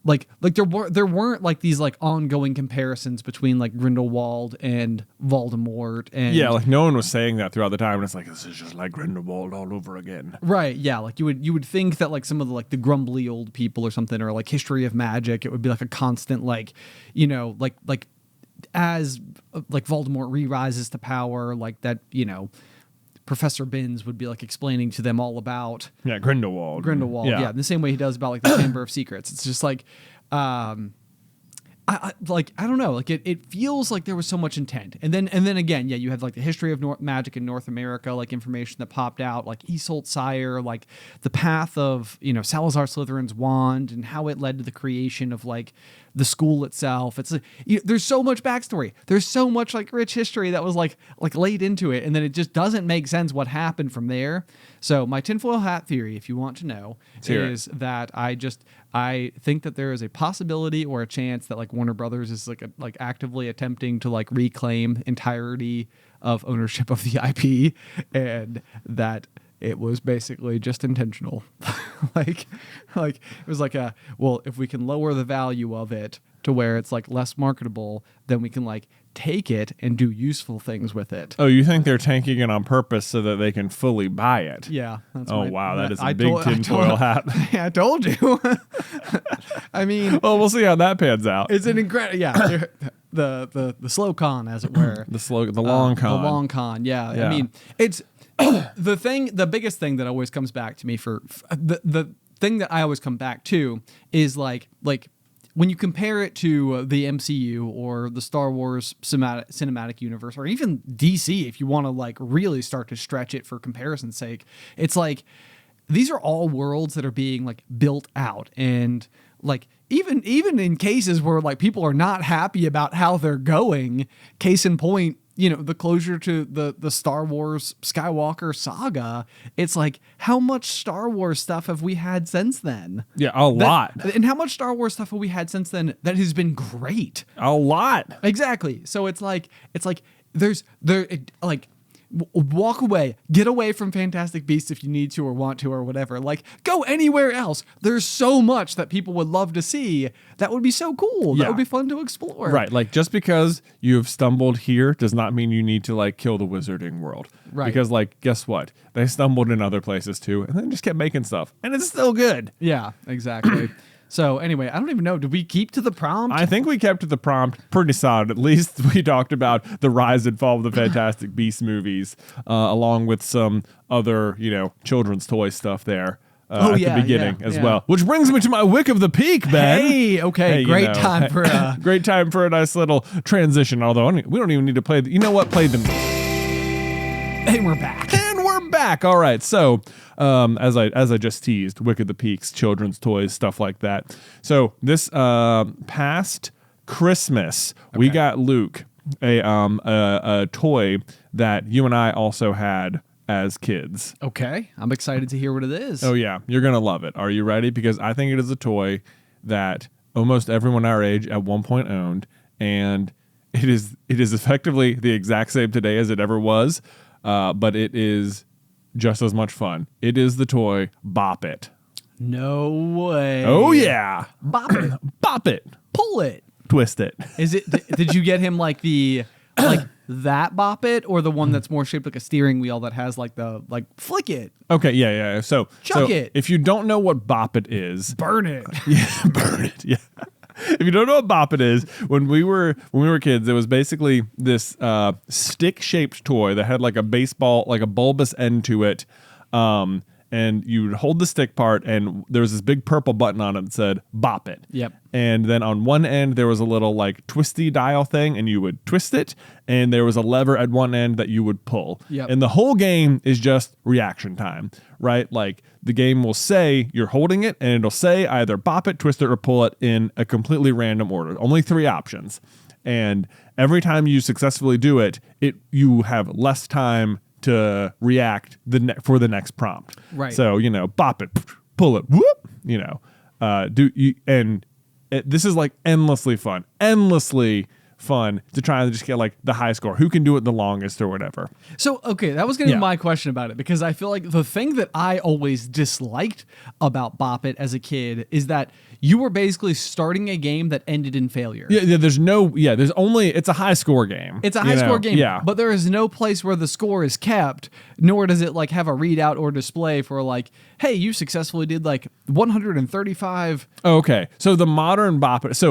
Like there weren't like these like ongoing comparisons between like Grindelwald and Voldemort, and like no one was saying that throughout the time. And it's like, this is just like Grindelwald all over again. Right. Yeah. Like you would think that like some of the like the grumbly old people or something, or like History of Magic, it would be like a constant like, like as like Voldemort re-rises to power, like that, Professor Binns would be like explaining to them all about Grindelwald. Yeah, in the same way he does about like the Chamber of Secrets. It's just like I don't know, like it feels like there was so much intent, and then again, you had like the history of magic in North America, like information that popped out, like Isolde Sire, like the path of Salazar Slytherin's wand and how it led to the creation of like the school itself. It's there's so much backstory, there's so much like rich history that was like laid into it, and then it just doesn't make sense what happened from there. So my tinfoil hat theory, if you want to know, is that I think that there is a possibility or a chance that like Warner Brothers is like actively attempting to like reclaim entirety of ownership of the IP, and that it was basically just intentional. like it was like if we can lower the value of it to where it's like less marketable, then we can like take it and do useful things with it. Oh, you think they're tanking it on purpose so that they can fully buy it? Yeah. Wow, that is a big tinfoil hat. Yeah, I told you. I mean, well, we'll see how that pans out. It's an incredible, the slow con, as it were. the long con. The long con, yeah. I mean, it's the biggest thing that always comes back to me for the thing that I always come back to is like when you compare it to the MCU or the Star Wars cinematic universe, or even DC, if you want to like really start to stretch it for comparison's sake, it's like these are all worlds that are being like built out, and like even in cases where like people are not happy about how they're going. Case in point, the closure to the Star Wars Skywalker saga. It's like, how much Star Wars stuff have we had since then? Yeah, a lot. And how much Star Wars stuff have we had since then that has been great? A lot. Exactly. So it's like walk away, get away from Fantastic Beasts if you need to or want to or whatever. Like, go anywhere else. There's so much that people would love to see. That would be so cool. Yeah. That would be fun to explore. Right. Like, just because you've stumbled here does not mean you need to like kill the wizarding world. Right. Because like, guess what? They stumbled in other places too, and then just kept making stuff, and it's still good. Yeah, exactly. So anyway, I don't even know. Did we keep to the prompt? I think we kept to the prompt pretty solid. At least we talked about the rise and fall of the Fantastic Beasts movies, along with some other, children's toy stuff there at the beginning as well. Which brings me to my Wick of the Peak, Ben. Hey, okay, great time for great time for a nice little transition. Although we don't even need to play. Play the. And we're back. Back. All right. So, as I just teased, Wick of the Peaks, children's toys, stuff like that. So this past Christmas, we got Luke a toy that you and I also had as kids. Okay. I'm excited to hear what it is. Oh yeah, you're gonna love it. Are you ready? Because I think it is a toy that almost everyone our age at one point owned, and it is effectively the exact same today as it ever was, but it is just as much fun. It is the toy Bop It. No way. Oh yeah. Bop it. Bop it. Pull it. Twist it. Is it? Did you get him like that Bop It, or the one that's more shaped like a steering wheel that has like the flick it? Okay, yeah. So Chuck it. If you don't know what Bop It is, burn it. Yeah, burn it. Yeah. If you don't know what Bop It is, when we were kids, it was basically this stick-shaped toy that had like a baseball, like a bulbous end to it, and you would hold the stick part, and there was this big purple button on it that said Bop It. Yep. And then on one end there was a little like twisty dial thing, and you would twist it, and there was a lever at one end that you would pull. Yep. And the whole game is just reaction time, right? Like the game will say you're holding it, and it'll say either bop it, twist it, or pull it in a completely random order. Only 3 options. And every time you successfully do it, you have less time to react for the next prompt. Right. So, bop it, pull it, whoop, this is like endlessly fun to try and just get like the high score. Who can do it the longest or whatever. So, okay, that was going to be my question about it, because I feel like the thing that I always disliked about Bop It as a kid is that you were basically starting a game that ended in failure. Yeah, it's a high score game. It's a high score game, yeah. But there is no place where the score is kept, nor does it like have a readout or display for like, hey, you successfully did like 135. Okay, so the modern Bop It,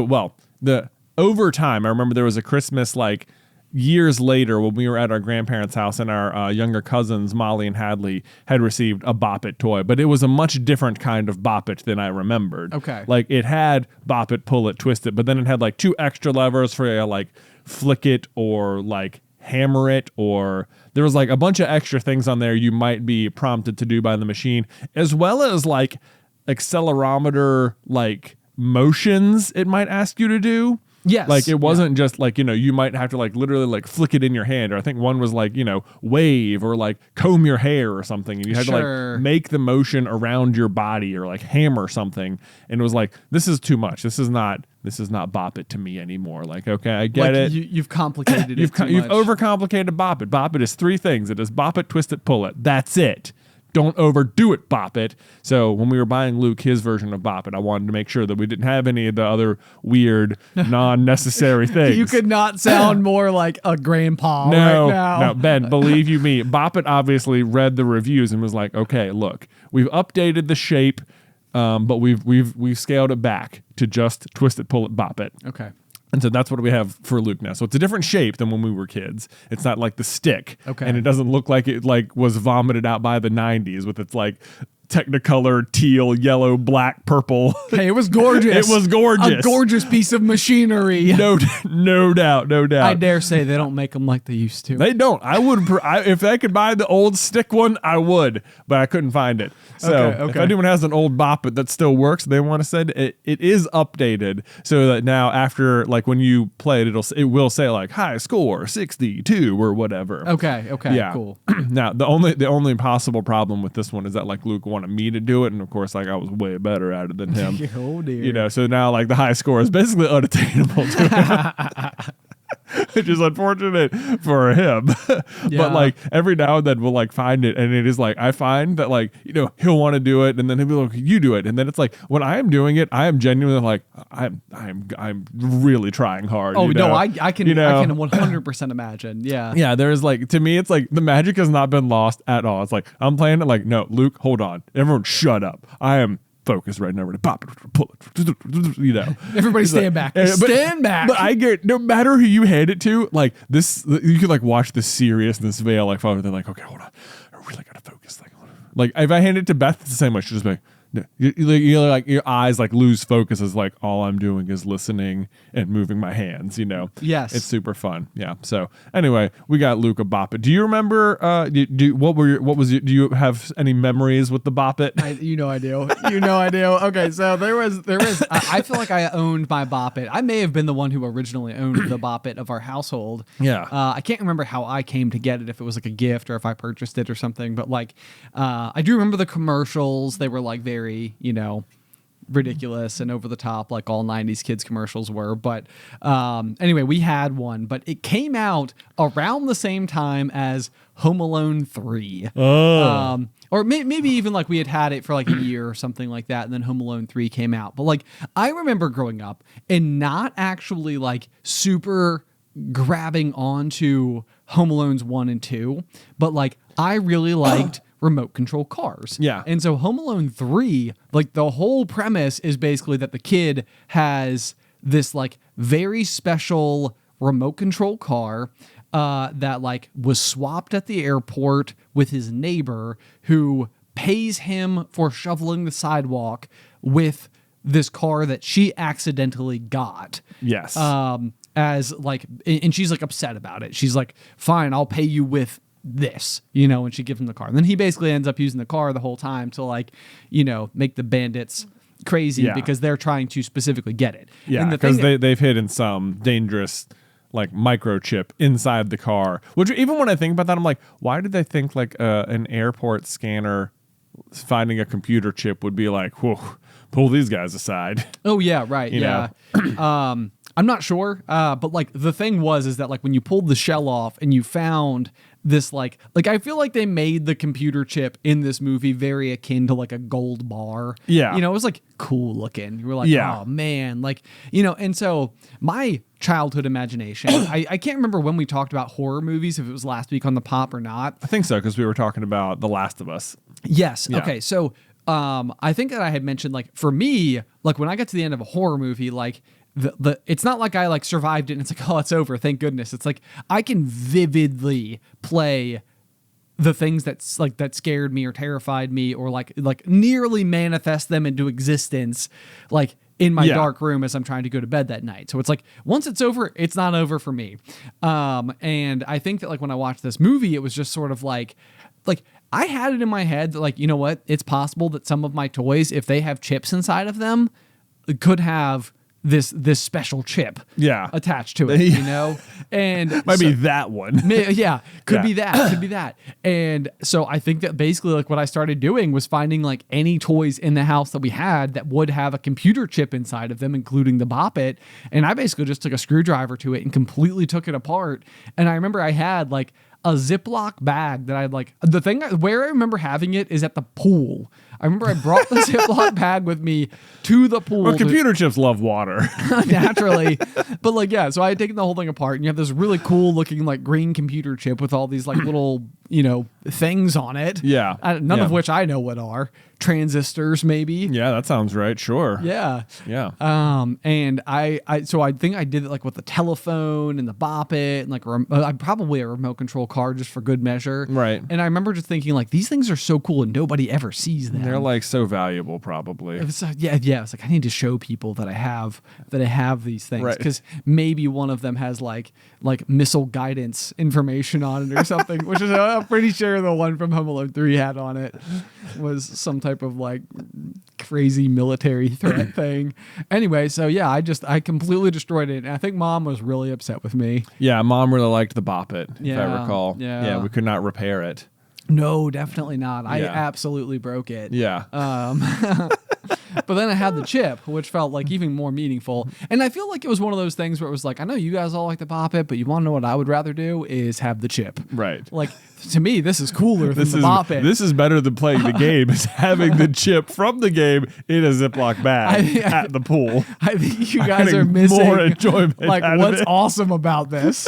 over time, I remember there was a Christmas like years later when we were at our grandparents' house, and our younger cousins, Molly and Hadley, had received a Bop It toy, but it was a much different kind of Bop It than I remembered. Okay. Like it had Bop It, pull it, twist it, but then it had like 2 extra levers for like flick it or like hammer it, or there was like a bunch of extra things on there you might be prompted to do by the machine, as well as like accelerometer like motions it might ask you to do. Yes. Like it wasn't just like, you might have to like literally like flick it in your hand, or I think one was like, wave or like comb your hair or something. And you had to like make the motion around your body or like hammer something. And it was like, this is too much. This is not Bop It to me anymore. Like, okay, I get it. You've complicated it You've too much. overcomplicated Bop It. Bop It is 3 things. It is Bop It, twist it, pull it. That's it. Don't overdo it, Bop It. So when we were buying Luke his version of Bop It, I wanted to make sure that we didn't have any of the other weird, non-necessary things. You could not sound more like a grandpa right now. No, Ben, believe you me, Bop It obviously read the reviews and was like, okay, look, we've updated the shape, but we've scaled it back to just twist it, pull it, Bop It. Okay. And so that's what we have for Luke now. So it's a different shape than when we were kids. It's not like the stick. Okay. And it doesn't look like it like was vomited out by the 90s with its like Technicolor, teal, yellow, black, purple. Hey, it was gorgeous. It was gorgeous. A gorgeous piece of machinery. No doubt. I dare say they don't make them like they used to. They don't. I would, if I could buy the old stick one, I would, but I couldn't find it. So if anyone has an old Bop It that still works, they want to send it. It is updated so that now after, like when you play it, it will say like high score 62 or whatever. Okay, yeah. Cool. Now the only possible problem with this one is that like Luke wanted me to do it, and of course like I was way better at it than him. Oh dear. So now like the high score is basically unattainable to him. Which is unfortunate for him. But like every now and then we'll like find it, and it is like I find that like he'll want to do it, and then he'll be like, you do it, and then it's like when I am doing it, I am genuinely like I'm really trying hard. Oh no, I can 100% imagine. Yeah. There's like, to me it's like the magic has not been lost at all. It's like I'm playing it like, no, Luke, hold on, everyone shut up, I am focus right now. We're gonna pop it, pull it, Everybody stand back. Stand back. But I get, no matter who you hand it to, like this, you can like watch the seriousness veil like follow. They're like, okay, hold on, I really gotta focus. Like if I hand it to Beth, it's the same way. She'll just be like, no. You like your eyes like lose focus as like all I'm doing is listening and moving my hands. Yes, it's super fun. Yeah. So anyway, we got Luke a Bop It. Do you remember? Do you have any memories with the Bop It? I do. Okay, so there was. I feel like I owned my Bop It. I may have been the one who originally owned the Bop It of our household. Yeah. I can't remember how I came to get it, if it was like a gift or if I purchased it or something. But like, I do remember the commercials. They were like very, ridiculous and over the top, like all 90s kids commercials were. But anyway, we had one, but it came out around the same time as Home Alone 3. Or maybe even like we had it for like a year or something like that, and then Home Alone 3 came out. But like I remember growing up and not actually like super grabbing onto Home Alone's 1 and 2, but like I really liked remote control cars. Yeah. And so Home Alone 3, like the whole premise is basically that the kid has this like very special remote control car that like was swapped at the airport with his neighbor, who pays him for shoveling the sidewalk with this car that she accidentally got. Yes. As like, and she's like upset about it. She's like, fine, I'll pay you with this, and she gives him the car. And then he basically ends up using the car the whole time to like, make the bandits crazy because they're trying to specifically get it. Yeah, because they've hidden some dangerous like microchip inside the car. Which even when I think about that, I'm like, why did they think like an airport scanner finding a computer chip would be like, whoa, pull these guys aside? Oh yeah, right. You know? I'm not sure, but like the thing is that like when you pulled the shell off and you found this like I feel like they made the computer chip in this movie very akin to like a gold bar. Yeah. It was like cool looking. You were like, oh man, like, and so my childhood imagination, I can't remember when we talked about horror movies, if it was last week on the Pop or not. I think so, because we were talking about The Last of Us. Yes. Yeah. Okay. So I think that I had mentioned like for me, like when I get to the end of a horror movie, like it's not like I like survived it and it's like, oh, it's over, thank goodness. It's like I can vividly play the things that's like that scared me or terrified me or like nearly manifest them into existence, like in my dark room as I'm trying to go to bed that night. So it's like once it's over, it's not over for me. And I think that like when I watched this movie, it was just sort of like I had it in my head that like, you know what, it's possible that some of my toys, if they have chips inside of them, could have this special chip attached to it, and might be that one. Could be that. And so I think that basically like what I started doing was finding like any toys in the house that we had that would have a computer chip inside of them, including the Bop It. And I basically just took a screwdriver to it and completely took it apart. And I remember I had like a Ziploc bag that I'd like, where I remember having it is at the pool. I remember I brought the Ziploc bag with me to the pool. Well, computer chips love water. Naturally. But so I had taken the whole thing apart, and you have this really cool looking like green computer chip with all these like little things on it. Yeah. None of which I know what are. Transistors, maybe. Yeah, that sounds right. Sure. Yeah. Yeah. And I think I did it like with the telephone and the Bop It and like probably a remote control car just for good measure. Right. And I remember just thinking like these things are so cool and nobody ever sees them. They're like so valuable, probably. It's like I need to show people that I have these things Right. because maybe one of them has like missile guidance information on it or something, which is I'm pretty sure the one from Home Alone 3 had on it was some type of like crazy military threat thing. Anyway, so yeah, I completely destroyed it, and I think Mom was really upset with me. Yeah, Mom really liked the Bop It, if Yeah, I recall. yeah. We could not repair it. No, definitely not. I Yeah. absolutely broke it. Yeah. But then I had the chip, which felt like even more meaningful. And I feel like it was one of those things where it was like, I know you guys all like the Bop It, but you want to know what I would rather do is have the chip. Right. Like, to me, this is cooler than the Bop It. This is better than playing the game, is having the chip from the game in a Ziploc bag at the pool. I think you guys are Getting missing more enjoyment like out of what's it. awesome about this.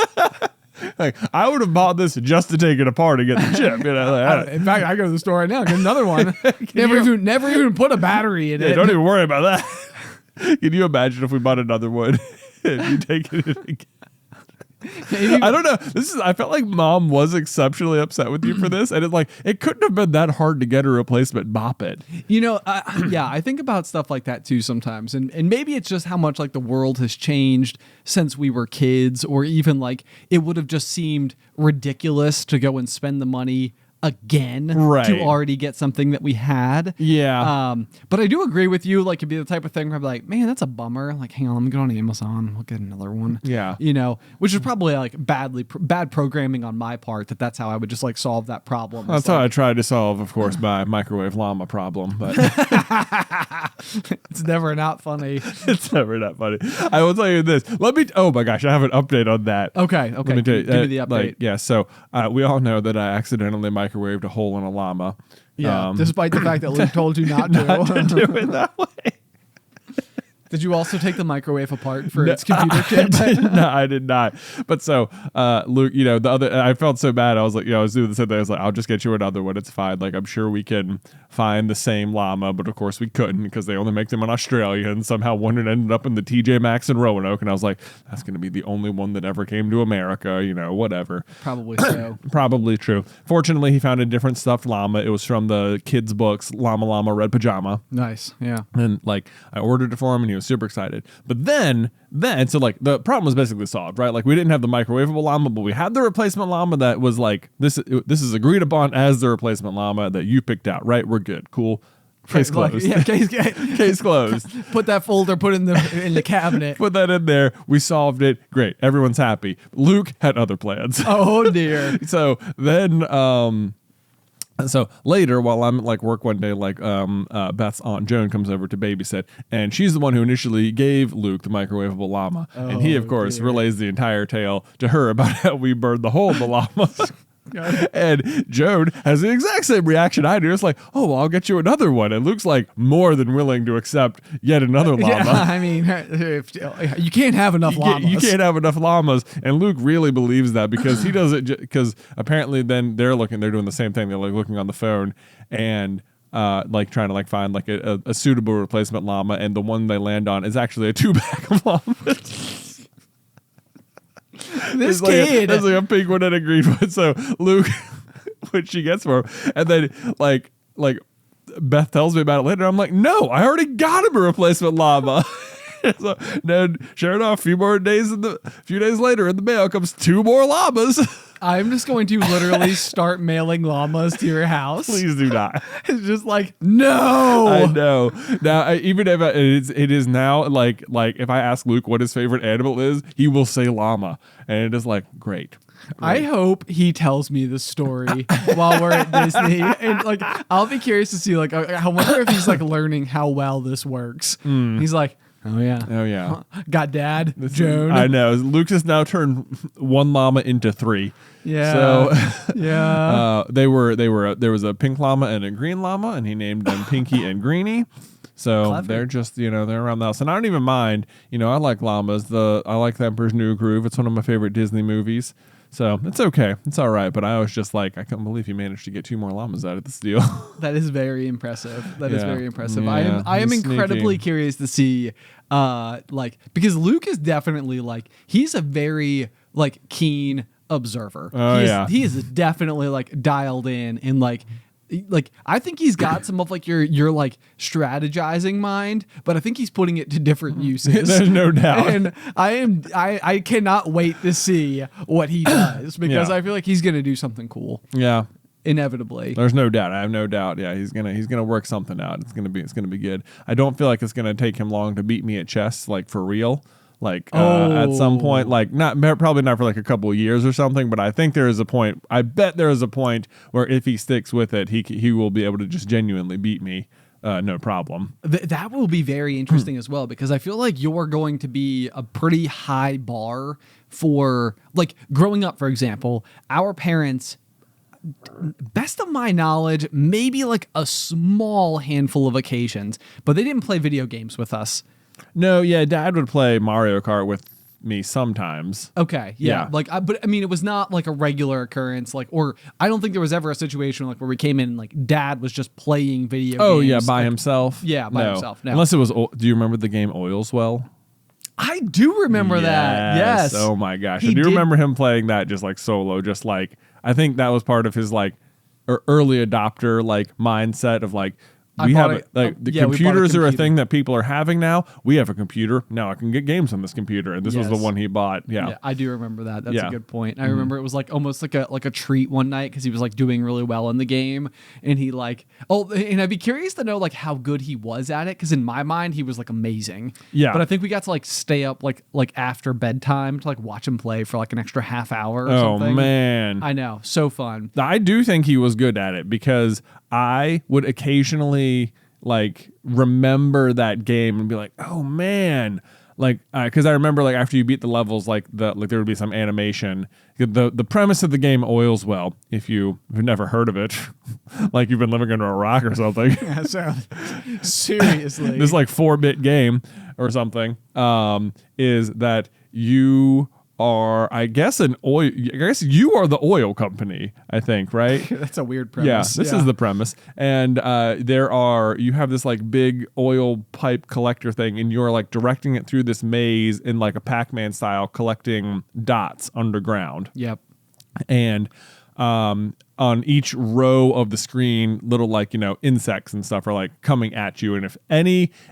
Like, I would have bought this just to take it apart and get the chip. In fact, I go to the store right now, get another one. never even put a battery in it. Don't even worry about that. Can you imagine if we bought another one and you take it in again? I don't know. I felt like Mom was exceptionally upset with you for this, and it couldn't have been that hard to get a replacement Bop It. I think about stuff like that too sometimes, and maybe it's just how much like the world has changed since we were kids, or even like it would have just seemed ridiculous to go and spend the money again to already get something that we had. Yeah. But I do agree with you. Like, it'd be the type of thing where I'm like, man, that's a bummer. Like, hang on, let me go on Amazon. We'll get another one. Yeah. Which is probably like bad programming on my part. That's how I would just like solve that problem. That's how I tried to solve, of course, my microwave llama problem, but it's never not funny. It's never not funny. I will tell you this. Oh my gosh, I have an update on that. Okay. Let me tell you, Give me the update. So we all know that I accidentally microwaved a hole in a llama. Yeah, despite the fact that Luke told you not to. Not to do it that way. Did you also take the microwave apart for its computer chip? No, I did not. But so, Luke, I felt so bad. I was like, I was doing the same thing. I was like, I'll just get you another one. It's fine. Like, I'm sure we can find the same llama, but of course we couldn't because they only make them in Australia, and somehow one had ended up in the TJ Maxx in Roanoke. And I was like, that's going to be the only one that ever came to America, whatever. Probably so. Probably true. Fortunately, he found a different stuffed llama. It was from the kids' books, Llama Llama Red Pajama. Nice. Yeah. And I ordered it for him, and he was super excited. But then so the problem was basically solved, right? Like, we didn't have the microwavable llama, but we had the replacement llama that was like, this is agreed upon as the replacement llama that you picked out, right? We're good. Cool. Case closed. Case closed. Put that folder, put in the cabinet. Put that in there. We solved it. Great. Everyone's happy. Luke had other plans. Oh dear. So then so later, while I'm like work one day, Beth's Aunt Joan comes over to babysit, and she's the one who initially gave Luke the microwavable llama, and he of course relays the entire tale to her about how we burned the hole in the llama. And Joan has the exact same reaction I do. It's like, oh, well, I'll get you another one. And Luke's like more than willing to accept yet another llama. Yeah, I mean, you can't have enough llamas. You can't have enough llamas. And Luke really believes that because he does it because apparently then they're doing the same thing. They're like looking on the phone and trying to find a suitable replacement llama. And the one they land on is actually a 2-pack of llamas. This kid. There's a pink one and a green one. So Luke, when she gets for him, and then like Beth tells me about it later, I'm like, no, I already got him a replacement llama. So then, sure enough, a few days later in the mail comes 2 more llamas. I'm just going to literally start mailing llamas to your house. Please do not. It's just like, no. I know. Now, even if it is now like if I ask Luke what his favorite animal is, he will say llama, and it is like great. I hope he tells me the story while we're at Disney, and I'll be curious to see I wonder if he's learning how well this works. He's like, oh yeah, got Dad, Joan. I know. Luke has now turned 1 llama into 3. Yeah. So yeah, there was a pink llama and a green llama, and he named them Pinky and Greenie. So Clever. they're just, they're around the house. And I don't even mind, I like llamas. I like The Emperor's New Groove. It's one of my favorite Disney movies. So it's okay. It's all right. But I was just like, I can't believe he managed to get 2 more llamas out of this deal. That is very impressive. That is very impressive. Yeah, I am he's incredibly sneaky. curious to see, because Luke is definitely like, he's a very like keen observer. Oh, He is definitely like dialed in and like I think he's got some of like your like strategizing mind, but I think he's putting it to different uses. There's no doubt. And I cannot wait to see what he does because Yeah. I feel like he's gonna do something cool. Yeah. Inevitably. There's no doubt. I have no doubt. Yeah, he's gonna work something out. It's gonna be good. I don't feel like it's gonna take him long to beat me at chess, like for real. Like at some point, like probably not for like a couple of years or something, but I think there is a point. I bet there is a point where if he sticks with it, he will be able to just genuinely beat me, no problem. That will be very interesting as well because I feel like you're going to be a pretty high bar for like growing up. For example, our parents, best of my knowledge, maybe like a small handful of occasions, but they didn't play video games with us. No, yeah, Dad would play Mario Kart with me sometimes. Okay, yeah. Yeah. Like, but I mean, it was not like a regular occurrence. Like, or I don't think there was ever a situation like where we came in and like Dad was just playing video games. Oh yeah, by like, himself. Yeah, by himself. No. Unless it was. Do you remember the game Oils Well? I do remember that. Yes. Oh my gosh, He I do did- remember him playing that just like solo. Just like I think that was part of his like early adopter like mindset of like. We bought have we bought a computers are a computer. thing that people are having now. We have a computer now. I can get games on this computer, and this was the Yes. one he bought. Yeah, I do remember that. That's Yeah. a good point. I remember it was like almost like a treat one night because he was like doing really well in the game, and he like and I'd be curious to know like how good he was at it because in my mind he was like amazing. Yeah. but I think we got to like stay up like after bedtime to like watch him play for like an extra half hour or Oh something. man, I know, so fun. I do think he was good at it because I would occasionally like remember that game and be like, oh man, like because I remember like after you beat the levels, like there would be some animation. The premise of the game Oils Well, if you've never heard of it, like you've been living under a rock or something. Yeah, so seriously, This like 4-bit game or something is that you are, I guess, I guess you are the oil company, I think, right? that's a weird Yeah, premise. this is the premise. And you have this like big oil pipe collector thing, and you're like directing it through this maze in like a Pac-Man style, collecting dots underground. Yep. And on each row of the screen, little like, insects and stuff are like coming at you. And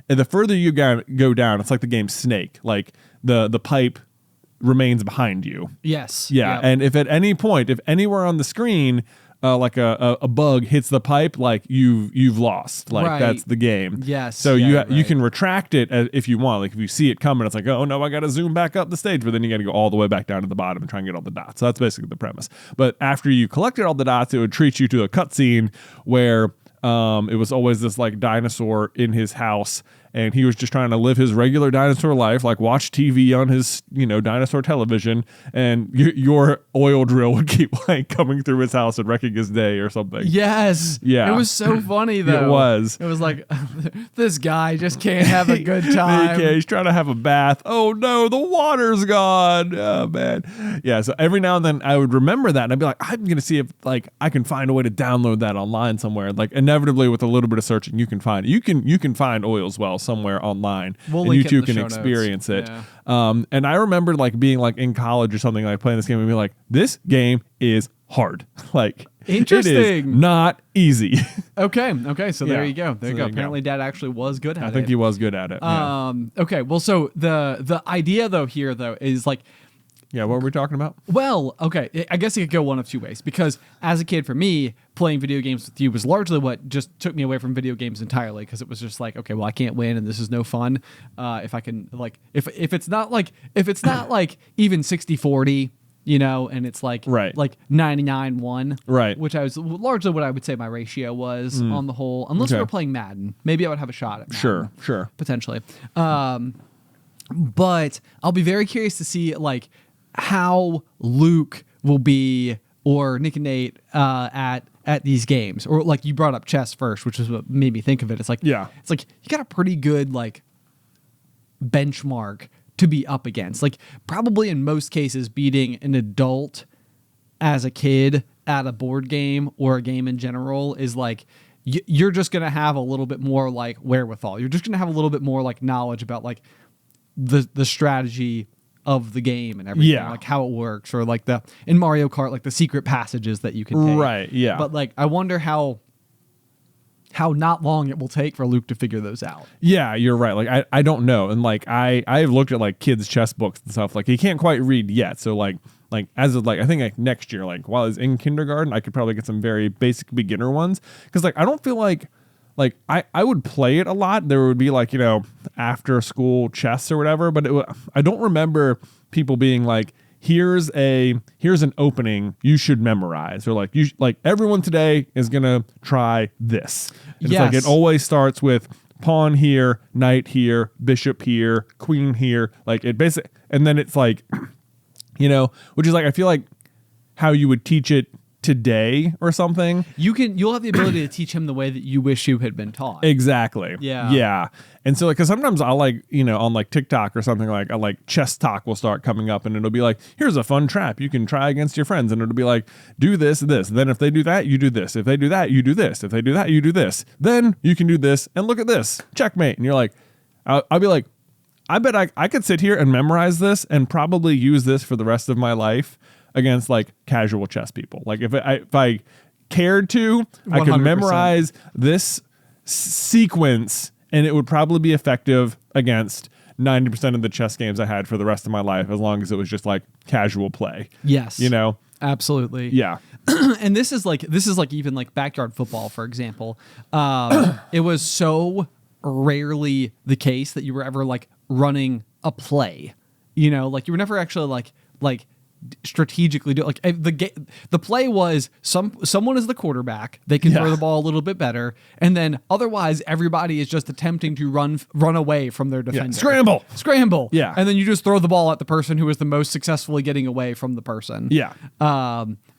the further you go down, it's like the game Snake, like the pipe remains behind you. Yes. Yeah, Yep. and if at any point, if anywhere on the screen, like a bug hits the pipe, like you've lost. Like Right. that's the game. Yes, So yeah, you right. can retract it if you want. Like if you see it coming, it's like, oh no, I got to zoom back up the stage, but then you got to go all the way back down to the bottom and try and get all the dots. So that's basically the premise. But after you collected all the dots, it would treat you to a cutscene where it was always this like dinosaur in his house. And he was just trying to live his regular dinosaur life, like watch TV on his, dinosaur television. And your oil drill would keep like coming through his house and wrecking his day or something. Yes. Yeah. It was so funny though. It was. It was like this guy just can't have a good time. He's trying to have a bath. Oh no, the water's gone. Oh man. Yeah. So every now and then I would remember that and I'd be like, I'm gonna see if like I can find a way to download that online somewhere. Like inevitably with a little bit of searching, you can find it. You can find Oils Well somewhere online, We'll and link you it too in the can show notes. experience it. Yeah. And I remember like being like in college or something, like playing this game and be like, this game is hard. Like it is Interesting. not easy. Okay. So there Yeah. you go. There you So go. there you go. Apparently, Dad actually was good at it. I think he was good at it. Yeah. Okay. Well, so the idea here is like, Yeah. What were we talking about? well, okay, I guess it could go one of two ways because as a kid, for me, playing video games with you was largely what just took me away from video games entirely because it was just like, okay, well, I can't win and this is no fun. If I can like, if it's not like even 60-40, and it's like Right. like 99-1, Right. which I was largely what I would say my ratio was on the whole, unless we Okay. were playing Madden, maybe I would have a shot at Madden. Sure. Potentially. But I'll be very curious to see like how Luke will be or Nick and Nate at these games. Or like you brought up chess first, which is what made me think of it. It's like Yeah. it's like you got a pretty good like benchmark to be up against. Like probably in most cases beating an adult as a kid at a board game or a game in general is like you're just going to have a little bit more like wherewithal. You're just going to have a little bit more like knowledge about like the strategy of the game and everything, like how it works, or like in Mario Kart, like the secret passages that you can take. Right, yeah. But like I wonder how not long it will take for Luke to figure those out. Yeah, you're right. Like I don't know. And like I've looked at like kids' chess books and stuff. Like he can't quite read yet. So like as of like I think like next year, like while he's in kindergarten, I could probably get some very basic beginner ones. Because like I don't feel like I would play it a lot. There would be like, you know, after school chess or whatever, but I don't remember people being like, here's an opening you should memorize, or like everyone today is gonna try this. And it's like it always starts with pawn here, knight here, bishop here, queen here, like it basically, and then it's like, you know, which is like I feel like how you would teach it today or something. You'll have the ability to teach him the way that you wish you had been taught. Exactly. Yeah. And so like, cause sometimes I'll like, you know, on like TikTok or something, like chess talk will start coming up and it'll be like, here's a fun trap you can try against your friends. And it'll be like, do this. Then if they do that, you do this. If they do that, you do this. If they do that, you do this. Then you can do this and look at this. Checkmate. And you're like, I'll be like, I bet I could sit here and memorize this and probably use this for the rest of my life against like casual chess people. Like if I cared to, 100%. I could memorize this sequence and it would probably be effective against 90% of the chess games I had for the rest of my life, as long as it was just like casual play. Yes. You know? Absolutely. Yeah. And this is like even like backyard football, for example. It was so rarely the case that you were ever like running a play. You know, like you were never actually like strategically do like the play was someone is the quarterback, they can throw the ball a little bit better, and then otherwise everybody is just attempting to run away from their defender. Scramble. Yeah. And then you just throw the ball at the person who is the most successfully getting away from the person. Yeah.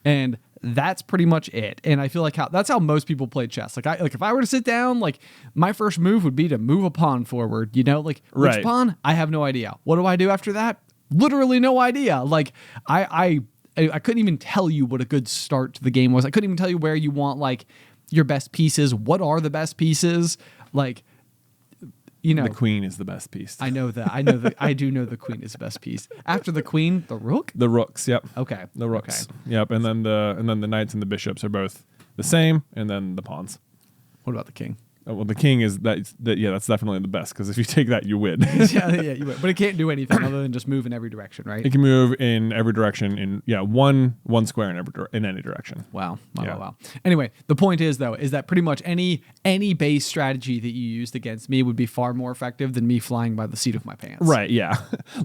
And that's pretty much it. And I feel like that's how most people play chess. Like if I were to sit down, like my first move would be to move a pawn forward, you know, like which pawn? I have no idea. What do I do after that? Literally no idea. Like I couldn't even tell you what a good start to the game was. I couldn't even tell you where you want like your best pieces. What are the best pieces? Like, you know, the queen is the best piece. I know that. I do know the queen is the best piece. After the queen, the rook? The rooks, yep. Okay. The rooks. Okay. Yep. And then the knights and the bishops are both the same, and then the pawns. What about the king? Well, the king is that's definitely the best, because if you take that, you win. yeah, you win. But it can't do anything other than just move in every direction, right? It can move in every direction one square in any direction. Wow. Anyway, the point is though, is that pretty much any base strategy that you used against me would be far more effective than me flying by the seat of my pants. Right. Yeah.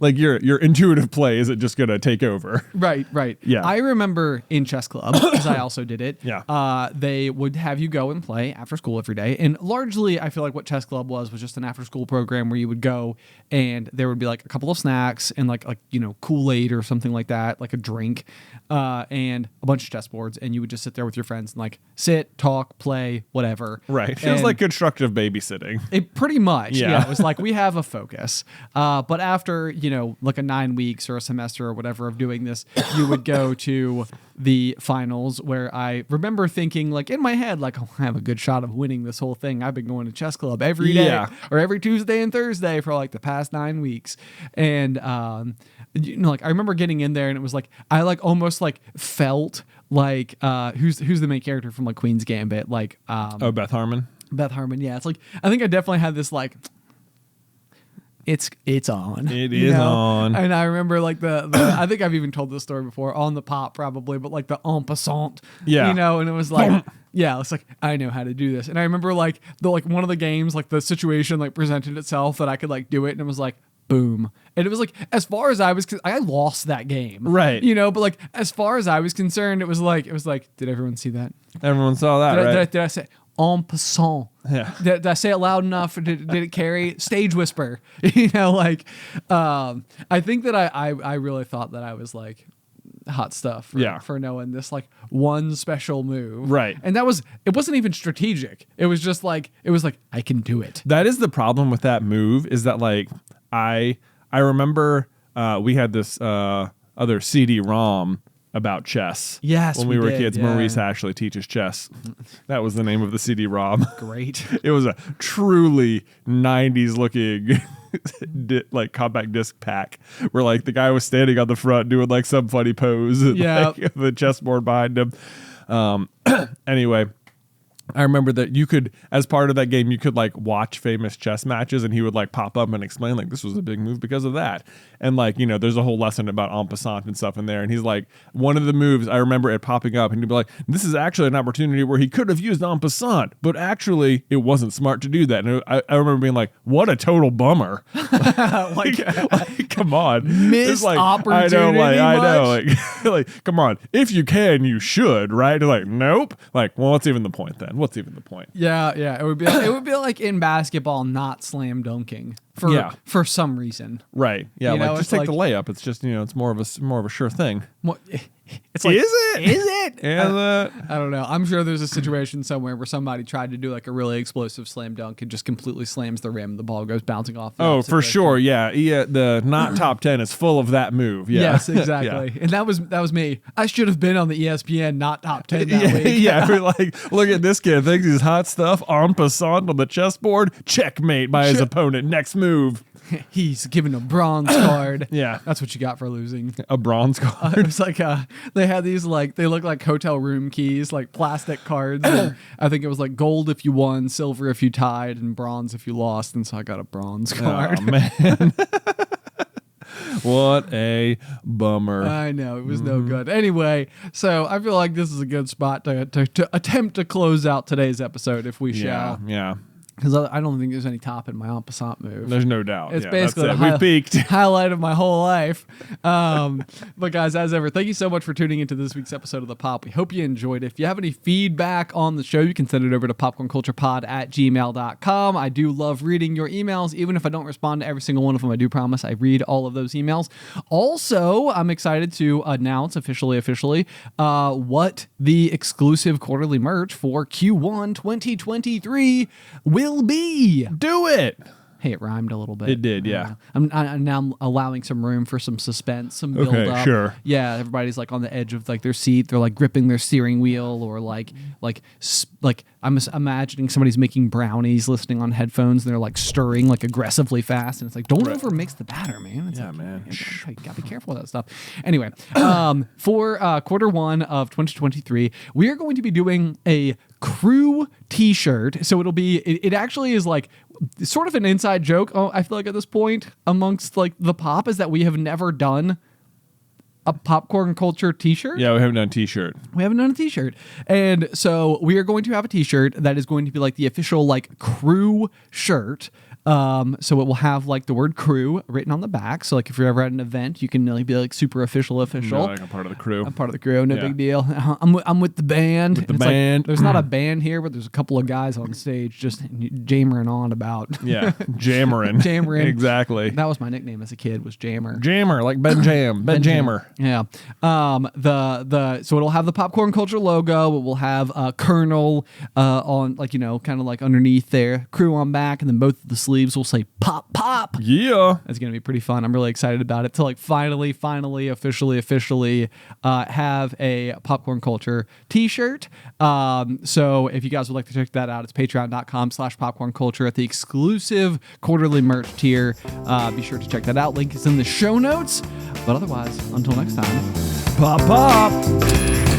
Like your intuitive play isn't just gonna take over. Right. Yeah. I remember in chess club, because I also did it. Yeah. They would have you go and play after school every day, and largely, I feel like what chess club was just an after-school program where you would go and there would be like a couple of snacks and like you know, Kool-Aid or something like that, like a drink, and a bunch of chess boards, and you would just sit there with your friends and like sit, talk, play, whatever. Right. Feels like constructive babysitting. It pretty much. Yeah. It was like we have a focus. But after, you know, like a 9 weeks or a semester or whatever of doing this, you would go to the finals, where I remember thinking like in my head, like, oh, I have a good shot of winning this whole thing. I've been going to chess club every day or every Tuesday and Thursday for like the past 9 weeks. And, you know, like I remember getting in there and it was like, I like almost like felt like, who's the main character from like Queen's Gambit? Like, Beth Harmon. Beth Harmon. Yeah. It's like, I think I definitely had this like, it's on. It is on. And I remember like the I think I've even told this story before on the pop probably, but like the en passant. Yeah. You know, and it was like yeah, it's like I know how to do this. And I remember like one of the games, like the situation like presented itself that I could like do it, and it was like boom. And it was like, as far as I lost that game. Right. You know, but like as far as I was concerned, it was like, did everyone see that? Everyone saw that, right? Did I say en passant? Yeah. Did I say it loud enough? Did it carry? Stage whisper. You know, like I think that I really thought that I was like hot stuff for knowing this like one special move. Right. And it wasn't even strategic. It was just like I can do it. That is the problem with that move, is that like I remember we had this other CD-ROM about chess. Yes, when we were did, kids, yeah. Maurice Ashley teaches chess. That was the name of the CD-ROM. Great. It was a truly 90s looking like compact disc pack where like the guy was standing on the front doing like some funny pose and like the chessboard behind him. Anyway, I remember that you could, as part of that game, you could like watch famous chess matches and he would like pop up and explain like this was a big move because of that. And like, you know, there's a whole lesson about en passant and stuff in there. And he's like, one of the moves, I remember it popping up and he'd be like, this is actually an opportunity where he could have used en passant, but actually it wasn't smart to do that. And I remember being like, what a total bummer. like, come on. Missed opportunity. I know. Like, come on. If you can, you should, right? And like, nope. Like, well, what's even the point then? What's even the point? Yeah. It would be like in basketball not slam dunking for some reason. Right. Yeah. You like know, just take the layup. It's just, you know, it's more of a sure thing. It's like, is it? Is it? I don't know. I'm sure there's a situation somewhere where somebody tried to do like a really explosive slam dunk and just completely slams the rim. The ball goes bouncing off. Oh, for sure. Yeah. The not top 10 is full of that move. Yeah. Yes, exactly. Yeah. And that was me. I should have been on the ESPN not top 10 that week. Yeah. We're like, look at this kid. Thinks he's hot stuff. En passant on the chessboard. Checkmate by his opponent. Next move. He's given a bronze card. Yeah. That's what you got for losing. A bronze card. It was like they had these like, they look like hotel room keys, like plastic cards. And I think it was like gold if you won, silver if you tied, and bronze if you lost. And so I got a bronze card. Oh, man. What a bummer. I know. It was no good. Anyway, so I feel like this is a good spot to attempt to close out today's episode if we shall. Yeah. Because I don't think there's any top in my en passant move. There's no doubt. It's basically we peaked. Highlight of my whole life. But guys, as ever, thank you so much for tuning into this week's episode of The Pop. We hope you enjoyed it. If you have any feedback on the show, you can send it over to popcornculturepod@gmail.com. I do love reading your emails. Even if I don't respond to every single one of them, I do promise I read all of those emails. Also, I'm excited to announce officially what the exclusive quarterly merch for Q1 2023 will be. Do it. Hey, it rhymed a little bit. It did, yeah. I'm now allowing some room for some suspense, some build up. Sure. Yeah, everybody's like on the edge of like their seat. They're like gripping their steering wheel, or like I'm imagining somebody's making brownies, listening on headphones, and they're like stirring like aggressively fast, and it's like don't overmix the batter, man. It's like, man. You gotta be careful with that stuff. Anyway, for quarter one of 2023, we are going to be doing a crew t-shirt. So it'll be it actually is like sort of an inside joke. I feel like at this point amongst like the pop is that we have never done a popcorn culture t-shirt. Yeah, we haven't done a t-shirt. We haven't done a t-shirt. And so we are going to have a t-shirt that is going to be like the official like crew shirt. So it will have like the word crew written on the back. So like if you're ever at an event, you can be like super official. No, like I'm part of the crew. I'm part of the crew. No big deal. I'm with the band. With the band. Like, there's not a band here, but there's a couple of guys on stage just jammering on about. Yeah, jammering. Jammering. Exactly. That was my nickname as a kid, was Jammer. Jammer, like Ben Jam. Ben Jammer. Yeah. So it'll have the popcorn culture logo. It will have Colonel on like kind of like underneath there, crew on back, and then both of the sleeves will say pop pop. Yeah, it's gonna be pretty fun. I'm really excited about it to like finally officially have a popcorn culture t-shirt. So if you guys would like to check that out, it's patreon.com/popcornculture at the exclusive quarterly merch tier. Be sure to check that out. Link is in the show notes. But otherwise, until next time, pop pop.